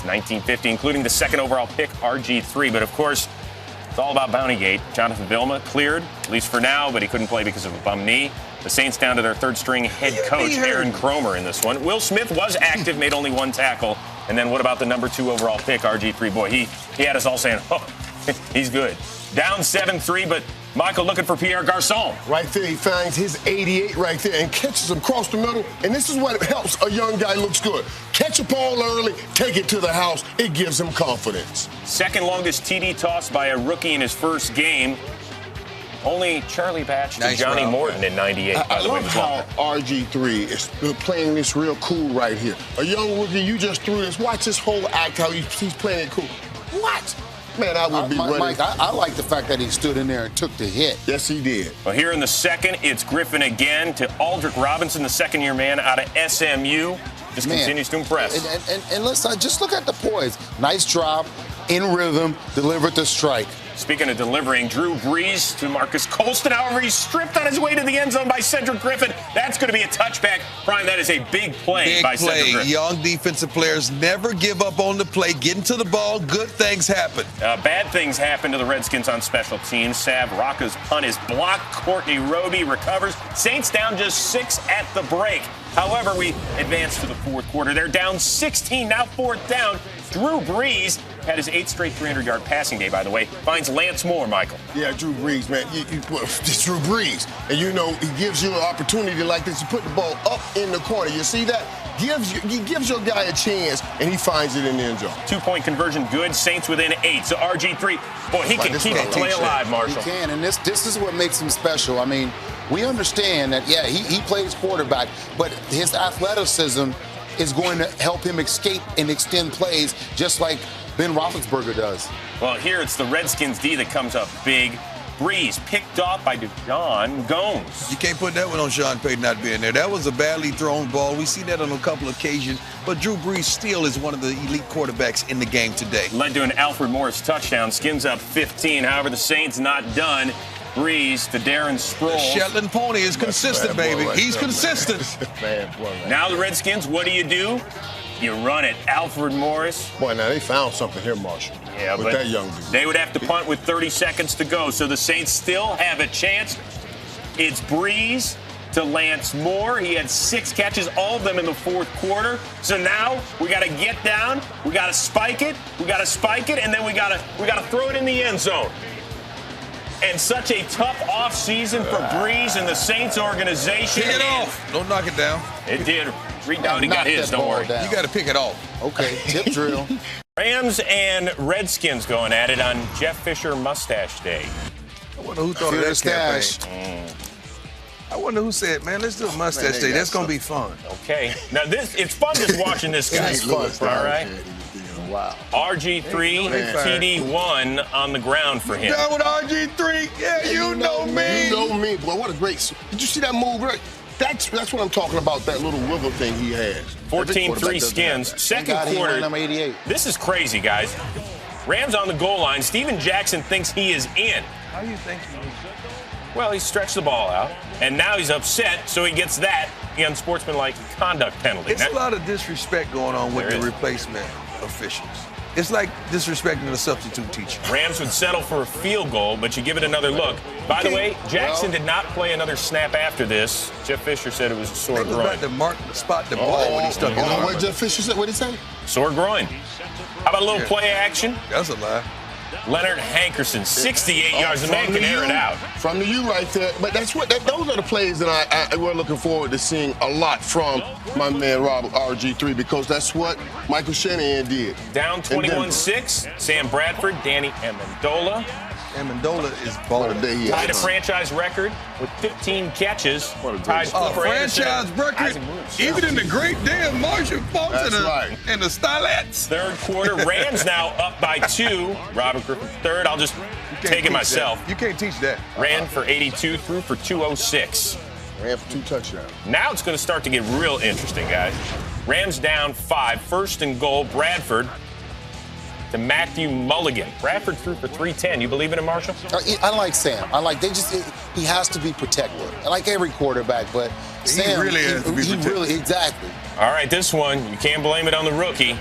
1950, including the second overall pick, RG3. But, of course, it's all about Bountygate. Jonathan Vilma cleared, at least for now, but he couldn't play because of a bum knee. The Saints down to their third-string head coach, Aaron Cromer, in this one. Will Smith was active, made only one tackle. And then what about the number 2 overall pick, RG3? Boy, he had us all saying, oh, he's good. Down 7-3, but Michael looking for Pierre Garçon. Right there, he finds his 88 right there and catches him across the middle. And this is what helps a young guy looks good. Catch a ball early, take it to the house. It gives him confidence. Second longest TD toss by a rookie in his first game. Only Charlie Batch to Johnny Morton in 98. I love how RG3 is playing this real cool right here. A young rookie, you just threw this. Watch this whole act, how he's playing it cool. What? Man, I would be ready. Mike, I like the fact that he stood in there and took the hit. Yes, he did. Well, here in the second, it's Griffin again to Aldrick Robinson, the second-year man out of SMU. Just continues to impress. And let's just look at the poise. Nice drop, in rhythm, delivered the strike. Speaking of delivering, Drew Brees to Marcus Colston. However, he's stripped on his way to the end zone by Cedric Griffin. That's going to be a touchback. Brian, that is a big play by Cedric Griffin. Young defensive players never give up on the play. Getting to the ball, good things happen. Bad things happen to the Redskins on special teams. Sav Rocca's punt is blocked. Courtney Roby recovers. Saints down just 6 at the break. However, we advance to the fourth quarter. They're down 16, now fourth down. Drew Brees had his 8th straight 300-yard passing day, by the way. Finds Lance Moore, Michael. Yeah, Drew Brees, man. It's Drew Brees. And, you know, he gives you an opportunity like this to put the ball up in the corner. You see that? He gives your guy a chance, and he finds it in the end zone. 2-point conversion good. Saints within 8. So RG3, boy, he can keep the play alive, Marshall. He can, and this is what makes him special. I mean, we understand that, yeah, he plays quarterback, but his athleticism is going to help him escape and extend plays just like Ben Roethlisberger does. Well, here it's the Redskins D that comes up big. Brees picked off by Deshaun Gomes. You can't put that one on Sean Payton not being there. That was a badly thrown ball. We see that on a couple of occasions. But Drew Brees still is one of the elite quarterbacks in the game today. Led to an Alfred Morris touchdown. Skins up 15. However, the Saints not done. Brees to Darren Sproles. Shetland Pony is consistent, baby. He's consistent. Now the Redskins, what do? You run it. Alfred Morris. Boy, now they found something here, Marshall. Yeah, with but that young dude. They would have to punt with 30 seconds to go, so the Saints still have a chance. It's Brees to Lance Moore. He had 6 catches, all of them in the fourth quarter. So now we got to get down, we got to spike it, and then we got to throw it in the end zone. And such a tough offseason for Brees and the Saints organization. Pick it off. Don't knock it down. It did. Reed Dowdy got his, don't worry. You got to pick it off. Okay, tip drill. Rams and Redskins going at it on Jeff Fisher Mustache Day. I wonder who thought of that campaign. I wonder who said, man, let's do a Mustache Day. That's going to be fun. Okay. Now, it's fun just watching this guy. It's fun, all right? Wow. RG3, TD1 on the ground for him. Down with RG3. Yeah, you know me. You know me. Boy, what a great... Did you see that move, right? That's what I'm talking about, that little wiggle thing he has. 14-3 Skins. Second quarter. Number 88. This is crazy, guys. Rams on the goal line. Steven Jackson thinks he is in. How do you think he is? Well, he stretched the ball out, and now he's upset, so he gets that unsportsmanlike conduct penalty. It's a lot of disrespect going on with the replacement officials. It's like disrespecting a substitute teacher. Rams would settle for a field goal, but you give it another look. By the way, Jackson did not play another snap after this. Jeff Fisher said it was a sore groin. About to spot the ball when he stuck his arm. What Jeff Fisher said? What did he say? Sore groin. How about a little play action? That's a lie. Leonard Hankerson, 68 yards. The man can air it out. From the U right there. But those are the plays that we're looking forward to seeing a lot from my man Rob RG3, because that's what Michael Shanahan did. Down 21-6. Sam Bradford, Danny Amendola. Amendola is balling. Tied a franchise record with 15 catches. Tied franchise record, even in the great day of Marshall Falks and the Stylettes. Third quarter, Rams now up by 2. Robert Griffin third. I'll just take it myself. You can't teach that. Ran for 82, threw for 206. Ran for 2 touchdowns. Now it's going to start to get real interesting, guys. Rams down 5. First and goal, Bradford to Matthew Mulligan. Bradford threw for 310. You believe in him, Marshall? I like Sam. He has to be protected. I like every quarterback, but Sam, he really has to be protected. Exactly. All right, this one, you can't blame it on the rookie.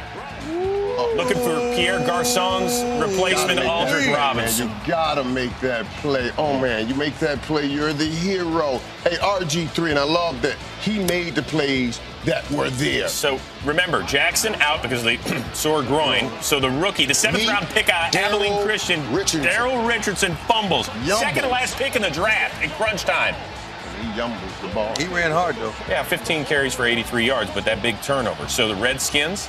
Looking for Pierre Garçon's replacement, Aldridge Robinson. You gotta make that play. Oh man, you make that play, you're the hero. Hey, RG3, and I love that he made the plays that were there. So remember, Jackson out because of the sore groin. So the rookie, the 7th-round pick out of Abilene Christian, Daryl Richardson fumbles. Second to last pick in the draft in crunch time. He yumbles the ball. He ran hard, though. Yeah, 15 carries for 83 yards, but that big turnover. So the Redskins,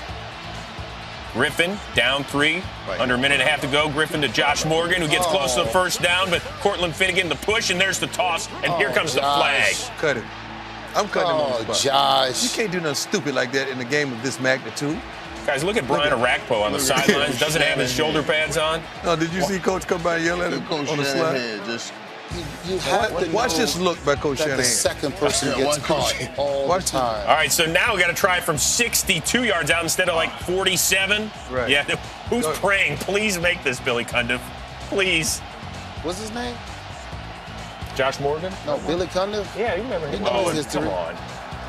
Griffin down 3, under a minute and a half to go. Griffin to Josh Morgan, who gets close to the first down, but Cortland Finnegan the push, and there's the toss, and here comes the flag. Cut it. I'm cutting him on the spot. Josh. You can't do nothing stupid like that in a game of this magnitude. Guys, look at Brian Arakpo on the sidelines. Doesn't have his shoulder pads on. No, did you see Coach come by and yell at him on the slide? You have to watch this look by Coach that Shanahan. the second person gets caught all the time. All right, so now we got to try from 62 yards out instead of like 47. Right. Yeah, who's praying? Please make this, Billy Cundiff. Please. What's his name? Josh Morgan? No, Billy Cundiff? Yeah, you remember him. He knows his history. Come on.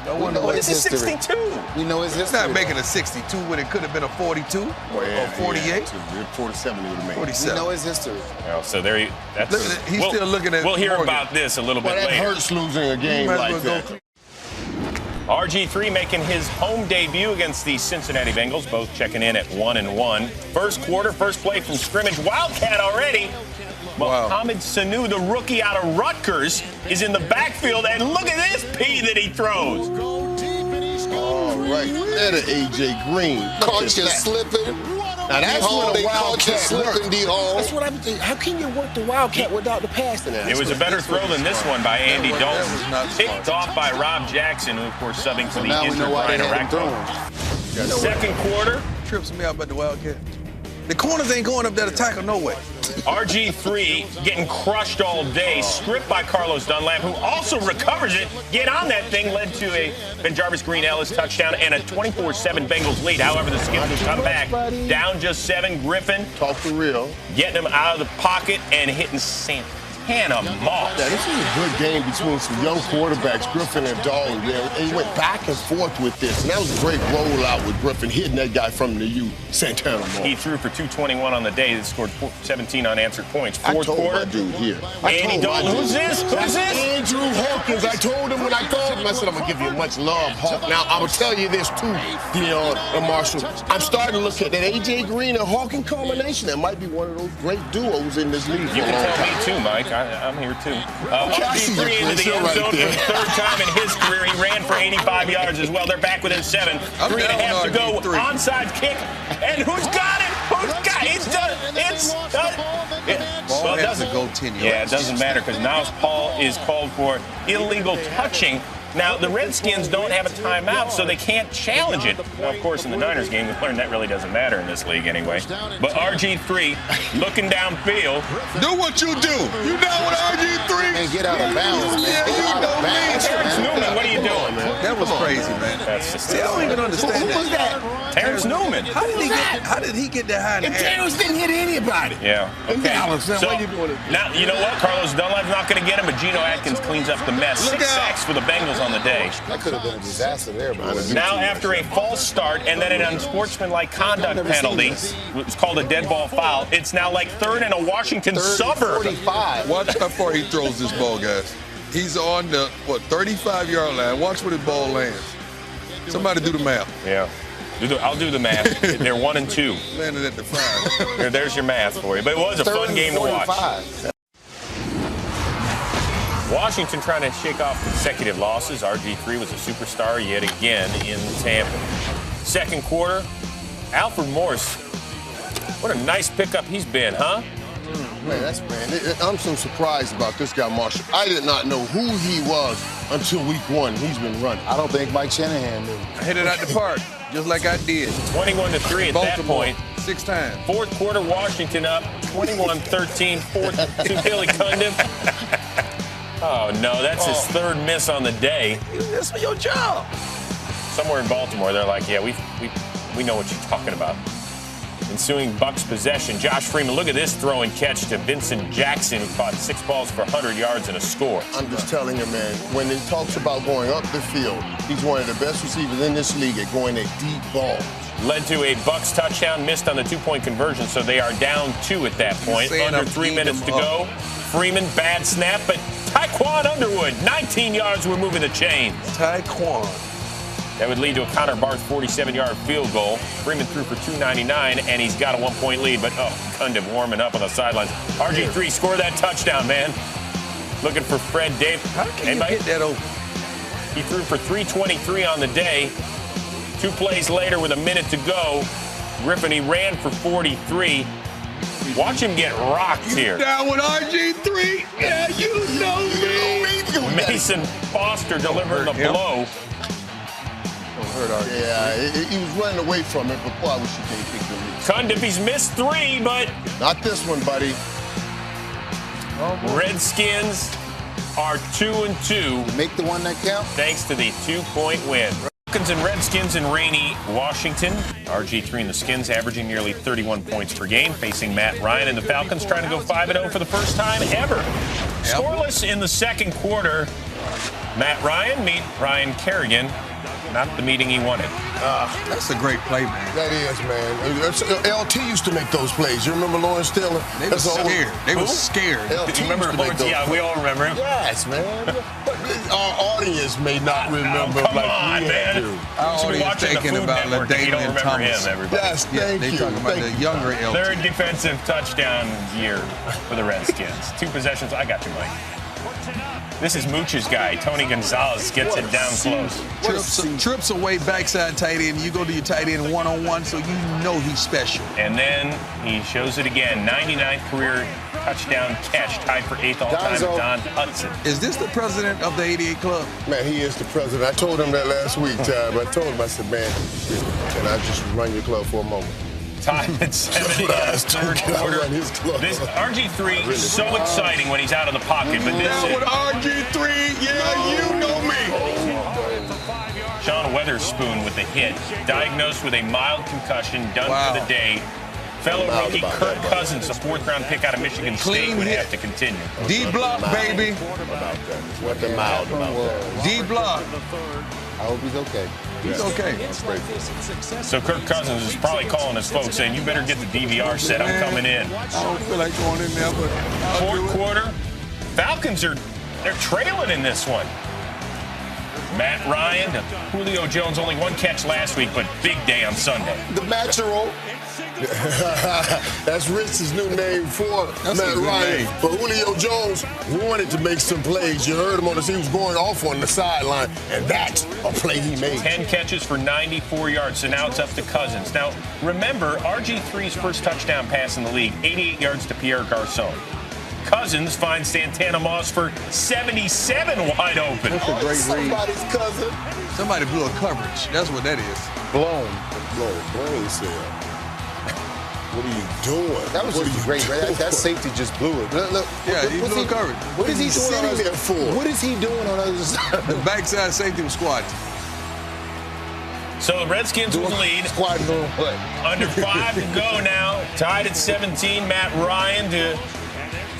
No wonder What is This is 62. We know his It's history. not making a 62 when it could have been a 42 or 48. 47 would have made. We 47. know his history. Well, so there you. That's. He's still looking at We'll hear Morgan. about this a little bit That later. hurts losing a game Might like as well that. RG3 making his home debut against the Cincinnati Bengals, both checking in at 1-1. First quarter, first play from scrimmage, Wildcat already. Wow. Mohamed Sanu, the rookie out of Rutgers, is in the backfield, and look at this P that he throws. All right, that A.J. Green. Caught you slipping. Now that's when they a caught you Wildcat slipping, works. D-Hall. That's what I'm thinking. How can you work the Wildcat without the passing? It was a better throw than this one by Andy was Dalton. not smart. Picked off by Rob Jackson, who, of course, subbing for the Now we injured know why they Brian had him Arakpo. thrown. Second quarter, Trips me out about the Wildcat. The corners ain't going up there to tackle no way. RG3 getting crushed all day, stripped by Carlos Dunlap, who also recovers it. Get on that thing, led to a Ben-Jarvis Green-Ellis touchdown and a 24-7 Bengals lead. However, the Skins will come back down just 7. Griffin Talk for real. getting him out of the pocket and hitting Santana Moss. Yeah, this is a good game between some young quarterbacks, Griffin and Dalton. And he went back and forth with this. And that was a great rollout with Griffin hitting that guy from the U, Santana Moss. He threw for 221 on the day. That scored 17 unanswered points. Fourth I told quarter, my dude here. Andy Dalton. Who's this? Who's this? Andrew Hawkins. I told him when I called him, I said, I'm going to give you much love, Hawk. Now, I'm going to tell you this, too, Dion and Marshall. I'm starting to look at that A.J. Green and Hawkins combination. That might be one of those great duos in this league. You can tell me too, Mike. I'm here too. RG3 into the end zone for the third time in his career. He ran for 85 yards as well. They're back within 7. 3.5 to go. Onside kick. And who's got it? Who's got it? It's done. It's done. Ball has to go 10 yards. Yeah, it doesn't matter because now Paul is called for illegal touching. Now, the Redskins don't have a timeout, so they can't challenge it. Now, of course, in the Niners game, we learned that really doesn't matter in this league anyway. But RG3 looking downfield. Do what you do. You down with RG3? And get out of bounds, man. Yeah, Get you out know of me. bounds, Terrence man. Newman, what are you doing? That was crazy, man. That's just See, I don't even understand Who was that? Terrence Newman. How did he get that high in And the air? Terrence didn't hit anybody. Yeah. And Okay. Dallas, man, So, why you doing it? now, you know what? Carlos Dunlap's not going to get him, but Geno Atkins cleans up the mess. Look 6 out. sacks for the Bengals on the day. That could have been a disaster there, bro. Now, after a false start and then an unsportsmanlike conduct penalty, it's called a dead ball foul, it's now like third in a Washington suburb. 45. Watch how far he throws this ball, guys. He's on the, 35-yard line. Watch where the ball lands. Somebody do the math. Yeah. I'll do the math. They're 1 and 2. Landed at the 5. There's your math for you. But it was a fun game to watch. 45. Washington trying to shake off consecutive losses. RG3 was a superstar yet again in Tampa. Second quarter, Alfred Morris. What a nice pickup he's been, huh? Man, I'm so surprised about this guy, Marshall. I did not know who he was until week 1. He's been running. I don't think Mike Shanahan knew. I hit it out the park, just like I did. 21-3 at that Baltimore, point. 6 times. Fourth quarter, Washington up 21-13. Fourth to Billy Cundiff. Oh, no, that's his third miss on the day. That's your job. Somewhere in Baltimore, they're like, yeah, we know what you're talking about. Ensuing Bucs possession, Josh Freeman, look at this throw and catch to Vincent Jackson, who caught 6 balls for 100 yards and a score. I'm just telling you, man, when it talks about going up the field, he's one of the best receivers in this league at going at deep balls. Led to a Bucs touchdown, missed on the 2-point conversion, so they are down 2 at that point. Under 3 minutes to go. Freeman, bad snap, but Tyquan Underwood, 19 yards, we're moving the chains. Tyquan. That would lead to a Connor Barth 47-yard field goal. Freeman threw for 299, and he's got a 1-point lead, but Cundiff warming up on the sidelines. RG3 scored that touchdown, man. Looking for Fred Davis. How can you get that open? He threw for 323 on the day. 2 plays later with a minute to go, Griffin, he ran for 43. Watch him get rocked here. Down with RG3. Yeah, you know me. Mason Foster delivering the blow. Yeah, he was running away from it, but boy, I wish he didn't take the lead. Cundiff, he's missed 3, but not this one, buddy. Redskins are 2-2. Make the one that count. Thanks to the 2-point win. Falcons and Redskins in rainy Washington. RG3 and the Skins averaging nearly 31 points per game, facing Matt Ryan and the Falcons trying to go 5-0 for the first time ever. Scoreless in the second quarter. Matt Ryan meet Ryan Kerrigan. Not the meeting he wanted. That's a great play, man. That is, man. LT used to make those plays. You remember Lawrence Taylor? They were scared. They were scared. LT You remember Lawrence? Yeah, we all remember him. Yes, man. But our audience may not remember. Come on, man. Our audience thinking about LaDainian Thomas. Yes, thank you. They're talking about the younger LT. Third defensive touchdown year for the Redskins. 2 possessions. I got you, Mike. This is Mooch's guy. Tony Gonzalez gets it down close. Trips away backside tight end. You go to your tight end one-on-one, so you know he's special. And then he shows it again. 99th career touchdown catch, tied for 8th all-time with Don Hudson. Is this the president of the 88 Club? Man, he is the president. I told him that last week, Tab. I told him, I said, man, can I just run your club for a moment? Time at 70 in the third quarter. This RG3 is so exciting when he's out of the pocket, but this is with RG3, yeah, you know me. Sean Weatherspoon with the hit, diagnosed with a mild concussion, done for the day. Fellow rookie Kirk Cousins, a 4th-round pick out of Michigan State, would have to continue. D-block, baby. What the mild about that? D-block. I hope he's okay. He's okay. So Kirk Cousins is probably calling his folks saying, you better get the DVR set. I'm coming in. I don't feel like going in there, but fourth quarter, Falcons they're trailing in this one. Matt Ryan, Julio Jones, only 1 catch last week, but big day on Sunday. The natural. That's Rich's new name for Matt Ryan. But Julio Jones wanted to make some plays. You heard him on he was going off on the sideline, and that's a play he made. 10 catches for 94 yards, so now it's up to Cousins. Now, remember, RG3's first touchdown pass in the league, 88 yards to Pierre Garçon. Cousins finds Santana Moss for 77 wide open. That's a great read. Somebody's cousin. Somebody blew a coverage. That's what that is. Blown, he said. What are you doing? That was just great, right? That safety just blew it. Look, yeah, he blew a coverage. What is he sitting there for? What is he doing on the other side? The backside safety was squatting. So the Redskins will lead. Squatting on what? Under 5 to go now. Tied at 17. Matt Ryan to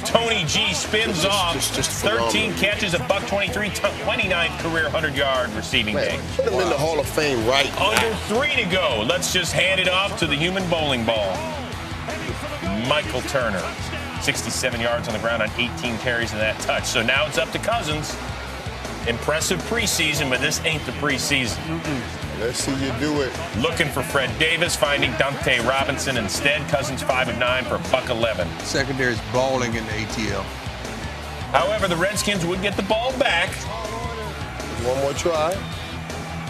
Tony G spins off. Just 13 catches, $123, 29th career 100-yard receiving day. Put him in the Hall of Fame right now. Under 3 to go. Let's just hand it off to the human bowling ball. Michael Turner, 67 yards on the ground on 18 carries in that touch. So now it's up to Cousins. Impressive preseason, but this ain't the preseason. Let's see you do it. Looking for Fred Davis, finding Dante Robinson instead. Cousins 5 of 9 for $111. Secondary's balling in the ATL. However, the Redskins would get the ball back. One more try.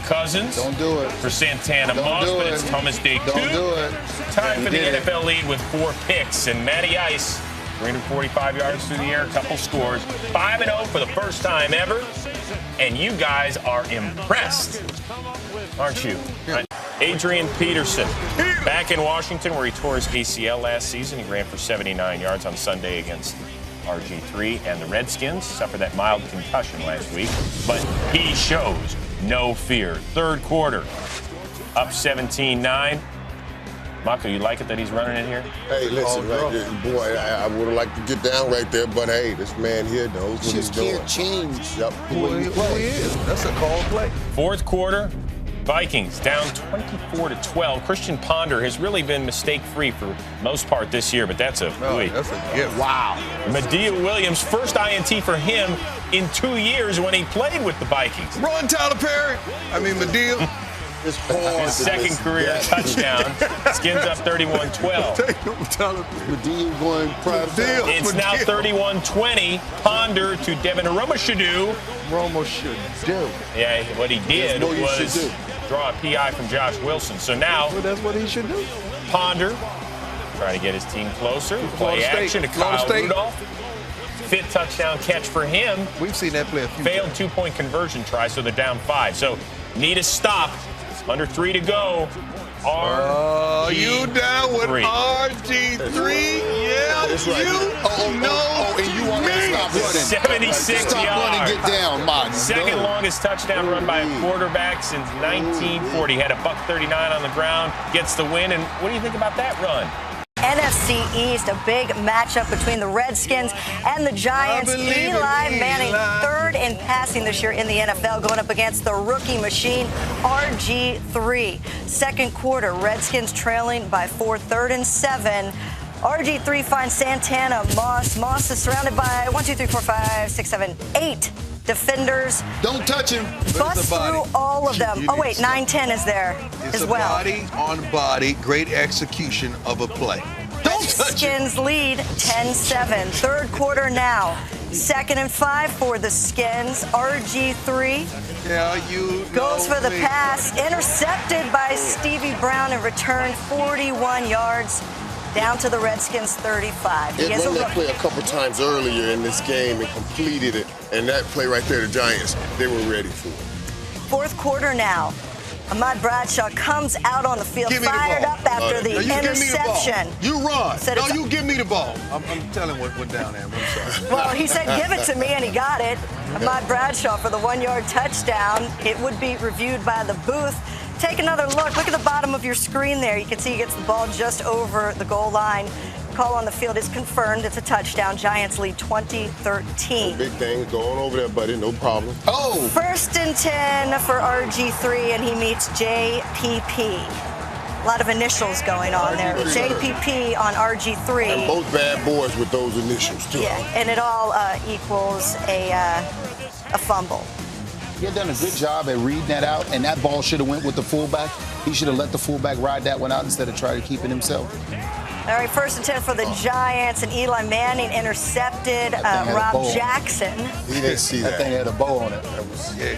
Cousins. Don't do it. For Santana Moss, but it's Thomas Deku. Don't do it. Time for the NFL lead with 4 picks. And Matty Ice, 345 yards through the air, a couple scores. 5-0 for the first time ever. And you guys are impressed, aren't you? Right. Adrian Peterson, back in Washington where he tore his ACL last season. He ran for 79 yards on Sunday against RG3 and the Redskins. Suffered that mild concussion last week, but he shows no fear. Third quarter, up 17-9. Mako, you like it that he's running in here? Hey, listen, right there, boy, I would have liked to get down right there, but hey, this man here knows what he's doing. Just can't change Yep. Who he is. That's a call play. Fourth quarter, Vikings down 24-12. Christian Ponder has really been mistake-free for most part this year, but that's a gift. Wow. Medea Williams, first INT for him in 2 years when he played with the Vikings. Run, Tyler Perry. Medea. It's hard. His second career touchdown. Skins up 31-12. Medea going prime time. It's now 31-20. Ponder to Devin Romashadu. Yeah, what he did was draw a PI from Josh Wilson. So now that's what he should do. Ponder trying to get his team closer. Play action to Kyle Rudolph. Fifth touchdown catch for him. We've seen that play a few Failed times. two-point conversion try, so they're down 5. So need a stop. Under 3 to go. You down with RG3? Yeah, That's right. and you want to stop running. 76 Stop yards. running, get down, man. Second longest touchdown run by a quarterback since 1940. Had a $139 on the ground, gets the win. And what do you think about that run? NFC East, a big matchup between the Redskins and the Giants. Eli Manning, third in passing this year in the NFL, going up against the rookie machine, RG3. Second quarter, Redskins trailing by 4, 3rd and 7. RG3 finds Santana, Moss. Moss is surrounded by 8 defenders. Don't touch him. Bust through all of them. Oh, wait, 9-10 is there as well. Body on body, great execution of a play. Skins lead 10-7. Third quarter now. 2nd and 5 for the Skins. RG3 goes for the pass. Intercepted by Stevie Brown and returned 41 yards. Down to the Redskins 35. It run that play a couple times earlier in this game and completed it. And that play right there, the Giants, they were ready for it. Fourth quarter now. Ahmad Bradshaw comes out on the field, fired up after the interception. You run. No, you give me the ball. I'm telling what went down there. I'm sorry. Well, he said, give it to me, and he got it. Ahmad Bradshaw for the 1-yard touchdown. It would be reviewed by the booth. Take another look. Look at the bottom of your screen there. You can see he gets the ball just over the goal line. Call on the field is confirmed. It's a touchdown. Giants lead 20-13. Big thing going over there, buddy. No problem. Oh! 1st and 10 for RG3, and he meets JPP. A lot of initials going on there. JPP on RG3. And both bad boys with those initials, too. Yeah, and it all equals a fumble. He had done a good job at reading that out, and that ball should have went with the fullback. He should have let the fullback ride that one out instead of trying to keep it himself. All right, 1st and 10 for the Giants, and Eli Manning intercepted Rob Jackson. He didn't see that. That thing had a bow on it.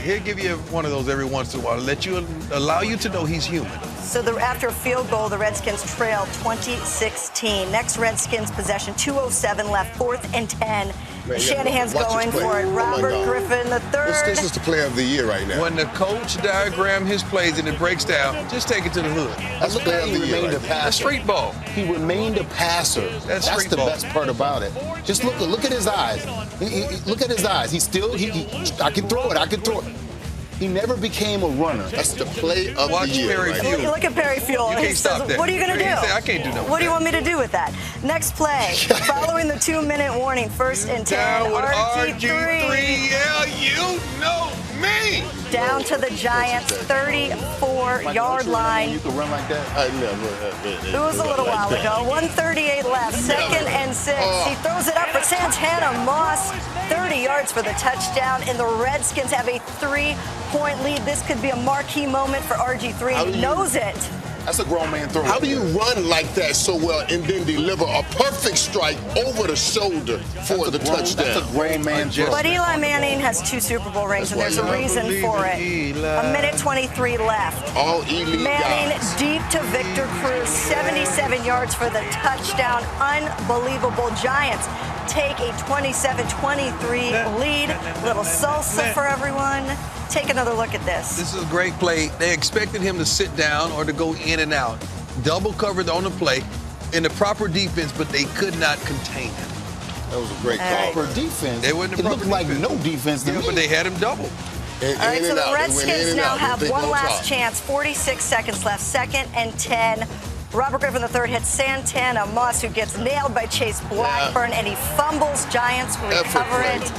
He'll give you one of those every once in a while, allow you to know he's human. So after a field goal, the Redskins trail 20-16. Next Redskins possession, 2:07 left, 4th and 10. Shanahan's going for it. Robert Griffin III. This is the player of the year right now. When the coach diagram his plays and it breaks down, just take it to the hood. That's the player of the year. That's straight ball. He remained a passer. That's the best part about it. Just look at his eyes. Look at his eyes. He's still, I can throw it. He never became a runner. That's the play of the year. Perry Fuel. Look at Perry Fuel. You can't stop that. What are you going to do? I can't do nothing. What do you want me to do with that? Next play. Following the 2-minute warning, 1st and 10. Down with RG3. Yeah, you know me. Down to the Giants' 34-yard line. You can run like that. I never have been. It was a little while ago. 1:38 left. 2nd and 6. He throws it up for Santana Moss. 30 yards for the touchdown. And the Redskins have a 3-point lead. This could be a marquee moment for RG3. And he knows it. That's a grown man throw. How do you run like that so well and then deliver a perfect strike over the shoulder for the touchdown? That's a grown man throw. But Eli Manning has 2 Super Bowl rings, and there's a reason for it. A minute 23 left. All elite Manning guys. deep to Victor Cruz, 77 yards for the touchdown. Unbelievable. Giants take a 27-23 lead. Little salsa for everyone. Take another look at this. This is a great play. They expected him to sit down or to go in and out. Double covered on the play in the proper defense, but they could not contain him. That was a great call. For defense, They wasn't it the looked proper like defense. no defense to me. But they had him double. All right, so the Redskins now have one last chance. 46 seconds left. 2nd and 10. Robert Griffin III hits Santana Moss, who gets nailed by Chase Blackburn, and he fumbles. Giants recover it,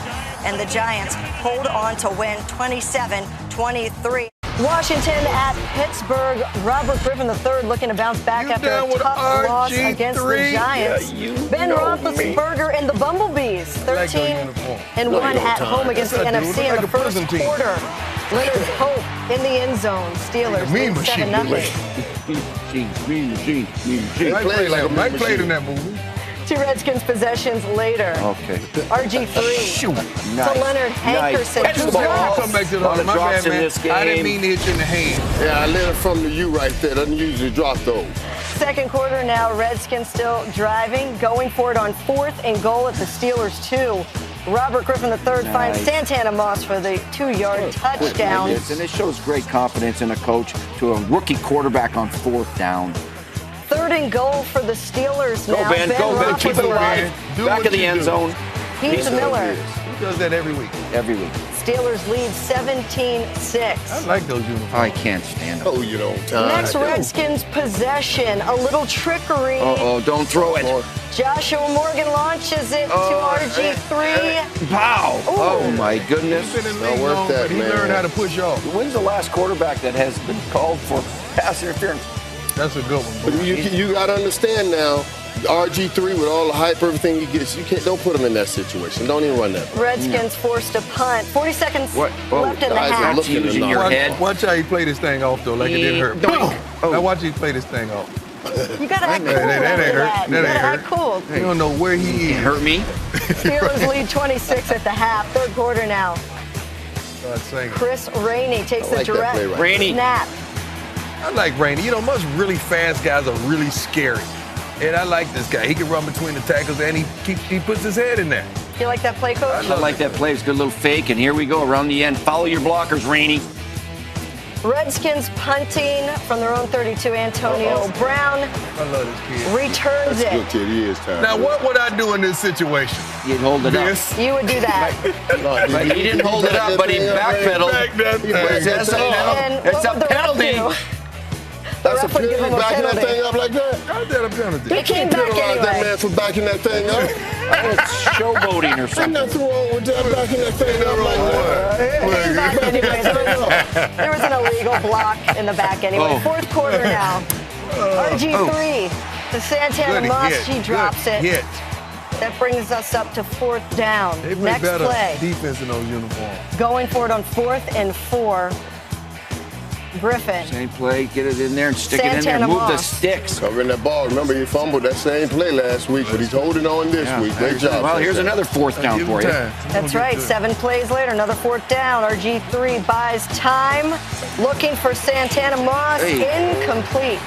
and the Giants hold on to win 27-23. Washington at Pittsburgh. Robert Griffin III looking to bounce back after a tough loss against the Giants. Ben Roethlisberger and the Bumblebees, 13-1 at home against the NFC in the first quarter. Leonard Pope in the end zone. Steelers lead 7-0. Mean machine. Mike played in that movie. 2 Redskins possessions later. Okay. RG3 to Leonard Hankerson. Catch the ball. Come back to the My bad, man. I didn't mean to hit you in the hand. Yeah, I let it from the U right there. Doesn't usually drop those. Second quarter now, Redskins still driving, going for it on 4th and goal at the Steelers 2. Robert Griffin III finds Santana Moss for the 2-yard touchdown. And it shows great confidence in a coach to a rookie quarterback on 4th down. 3rd and goal for the Steelers now. Go, Ben. Go, Ben. Keep it alive. Back of the end zone. Heath Miller. He does that every week. Every week. Steelers lead 17-6. I like those uniforms. I can't stand them. Oh, you don't, Tom. Next Redskins possession. A little trickery. Uh-oh, don't throw it. Joshua Morgan launches it to RG3. Pow! Oh, my goodness. He learned how to push off. When's the last quarterback that has been called for pass interference? That's a good one. But you got to understand now, RG3 with all the hype, everything he gets, don't put him in that situation. Don't even run that. Redskins forced a punt. 40 seconds left in the half. Using your head. Watch how he played this thing off, though, like it didn't hurt. Now watch he play this thing off. You got to act cool. That ain't hurt. That ain't hurt. Cool. You don't know where he is. Hurt me. Steelers lead 26 at the half. Third quarter now. Chris Rainey takes the direct snap. I like Rainey. You know, most really fast guys are really scary. And I like this guy. He can run between the tackles, and he puts his head in there. You like that play, Coach? I like that play. It's a good little fake, and here we go around the end. Follow your blockers, Rainey. Redskins punting from their own 32. Antonio Brown returns it. Good kid he is, Tyler. Now, what would I do in this situation? You'd hold it up. You would do that. But he didn't hold it up, but he backpedaled. It's a penalty. That's a penalty, backing that thing up like that? How's that a penalty? They came back anyway. That man for backing that thing up. It's showboating or something. Ain't nothing wrong with that, backing that thing up like that. Came back anyway. There was an illegal block in the back anyway. Fourth quarter now. RG3 to Santana Moss. He drops it. That brings us up to 4th down. Next play. Defense in those uniforms. Going for it on 4th and 4. Griffin. Same play, get it in there and stick it in there. Move the sticks. Covering that ball. Remember, he fumbled that same play last week, but he's holding on this week. Great job. Well, here's another 4th down for you. That's right. 7 plays later, another 4th down. RG3 buys time. Looking for Santana Moss. Incomplete.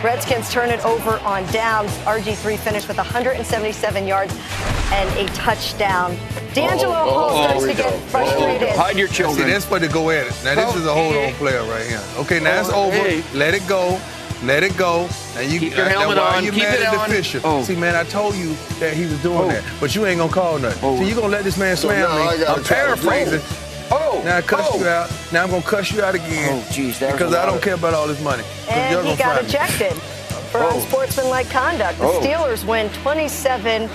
Redskins turn it over on downs. RG3 finished with 177 yards and a touchdown. D'Angelo Hall starts to get frustrated. Hide your children. See, that's for to go at it. Now, this is a hold-on player right here. Okay, now it's over. Let it go. Let it go. Now you keep your helmet on. You keep mad it at on. The official. See, man, I told you that he was doing that, but you ain't gonna call nothing. So you gonna let this man slam me? I'm paraphrasing. Now I cuss you out. Now I'm gonna cuss you out again. Because I don't care about all this money. And he got ejected for unsportsmanlike conduct. The Steelers win 27-12.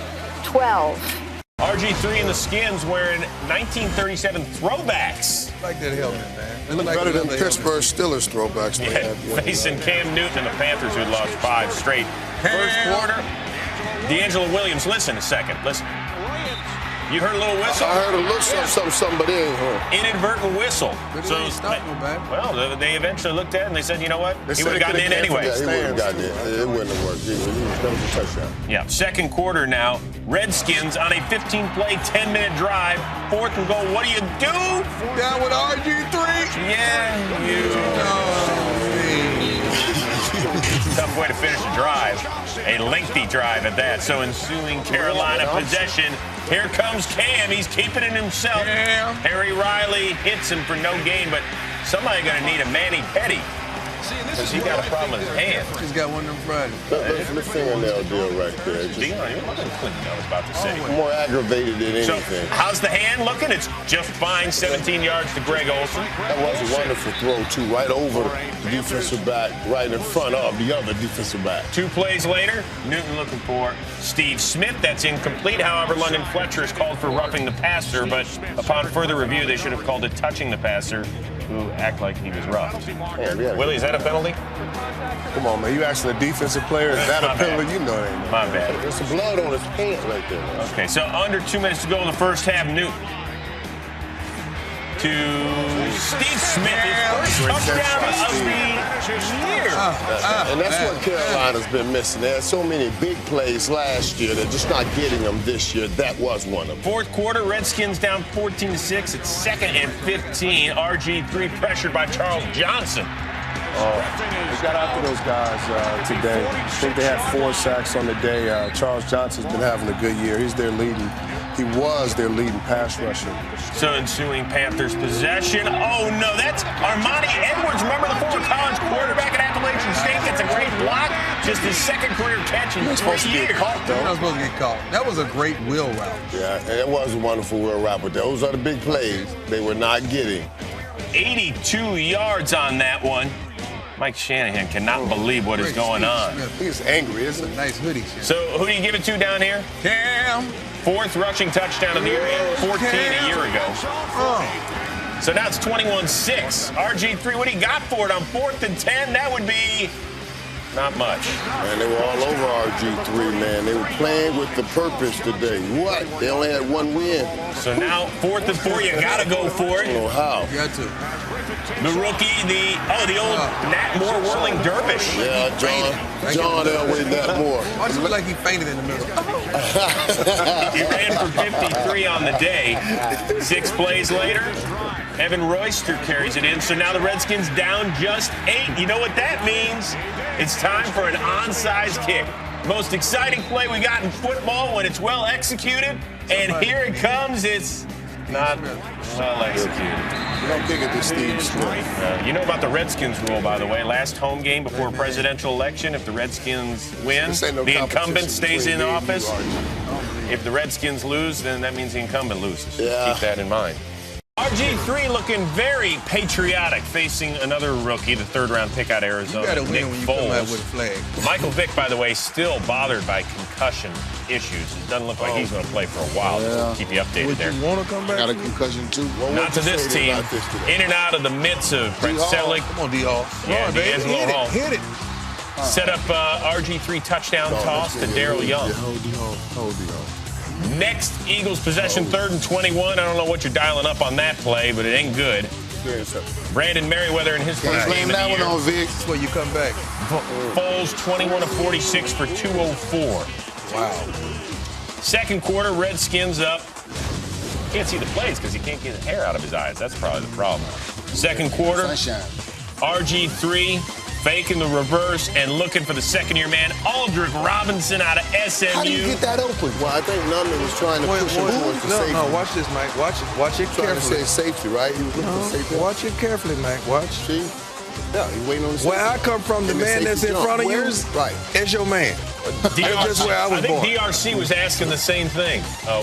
RG3 and the Skins wearing 1937 throwbacks. I like that helmet, man. They look better than Pittsburgh Steelers throwbacks. Facing Cam Newton and the Panthers, who had lost 5 straight. First quarter, D'Angelo Williams. Listen a second. Listen. You heard a little whistle? I heard a little something, but it ain't heard. Inadvertent whistle. Well, they eventually looked at it and they said, you know what? He would have gotten in anyway. He would have gotten in. It wouldn't have worked. That was a touchdown. Yeah. Second quarter now. Redskins on a 15-play, 10-minute drive. 4th and goal. What do you do? Down with RG3. Yeah, tough way to finish a drive. A lengthy drive at that. So ensuing Carolina possession. Here comes Cam. He's keeping it himself. Yeah. Harry Riley hits him for no gain, but somebody's going to need a Manny Petty because he got a problem with his hand. He's got one of them Fridays. The fingernail deal right there. I was about to say. More aggravated than anything. So, how's the hand looking? It's just fine. 17 yards to Greg Olsen. That was a wonderful throw, too. Right over the defensive back, right in front of the other defensive back. 2 plays later, Newton looking for Steve Smith. That's incomplete. However, London Fletcher is called for roughing the passer, but upon further review, they should have called it touching the passer. who act like he was roughed. Man, yeah. Willie, is that a penalty? Come on, man. You asking a defensive player, is that a penalty? You know it ain't. My bad. There's some blood on his pants right there. Man. Okay, so under 2 minutes to go in the first half. Newton to Steve Smith, his first touchdown of the year. And that's what Carolina's been missing. They had so many big plays last year. They're just not getting them this year. That was one of them. Fourth quarter, Redskins down 14-6. It's 2nd and 15. RG3 pressured by Charles Johnson. We got after those guys today. I think they had 4 sacks on the day. Charles Johnson's been having a good year. He was their leading pass rusher. So ensuing Panthers possession. Oh no, that's Armani Edwards. Remember the former college quarterback at Appalachian State gets a great block. Just his second career catch in 3 years. You're not supposed to get caught. That was a great wheel route. Yeah, and it was a wonderful wheel route, but those are the big plays they were not getting. 82 yards on that one. Mike Shanahan cannot believe what is going on. He's angry, isn't he? Nice hoodie. So who do you give it to down here? Cam. 4th rushing touchdown of the year and 14 a year ago. So now it's 21-6. RG3, what do you got for it on 4th and 10? That would be not much. Man, they were all over RG3, man. They were playing with the purpose today. What? They only had 1 win. So now 4th and 4, you got to go for I don't know it. how. You got to. The rookie, the old Nat Moore whirling dervish. Yeah, John Elway, Nat Moore. Why does it look like he fainted in the middle? He ran for 53 on the day. 6 plays later, Evan Royster carries it in. So now the Redskins down just 8. You know what that means? It's time for an onside kick. Most exciting play we got in football when it's well executed. And here it comes. It's not well executed. You don't think it to Steve Smith. You know about the Redskins rule, by the way. Last home game before a presidential election, if the Redskins win, the incumbent stays in office. If the Redskins lose, then that means the incumbent loses. Yeah. Keep that in mind. RG3 looking very patriotic, facing another rookie, the 3rd-round pick out of Arizona, You got to Nick win when you come out Foles. with a flag. Michael Vick, by the way, still bothered by concussion issues. It doesn't look like he's going to play for a while. Just to keep you updated Would there. you want to come back? Got a concussion too. Not to this team. In and out of the midst of Brett Selleck. Come on, D-Hall. Yeah, D'Angelo Hall. Hit it. Set up RG3 touchdown toss to Darrell Young. Next Eagles possession, 3rd and 21. I don't know what you're dialing up on that play, but it ain't good. Brandon Merriweather in his first game of the year. That one on Vic. That's where you come back. Foles 21 of 46 for 204. Wow. Second quarter, Redskins up. Can't see the plays because he can't get the hair out of his eyes. That's probably the problem. Second quarter, Sunshine. RG3 faking the reverse and looking for the second-year man, Aldrick Robinson out of SMU. How do you get that open? Well, I think Nunman was trying to push him towards the safety. No, watch this, Mike. Watch it Trying to carefully. say safety, right? He was looking for safety. Watch it carefully, Mike. Watch. See? Yeah, he's waiting on the safety. Where I come from, the And the man that's safety in front of you Right. is your man. That's where I was think born. DRC was asking the same thing.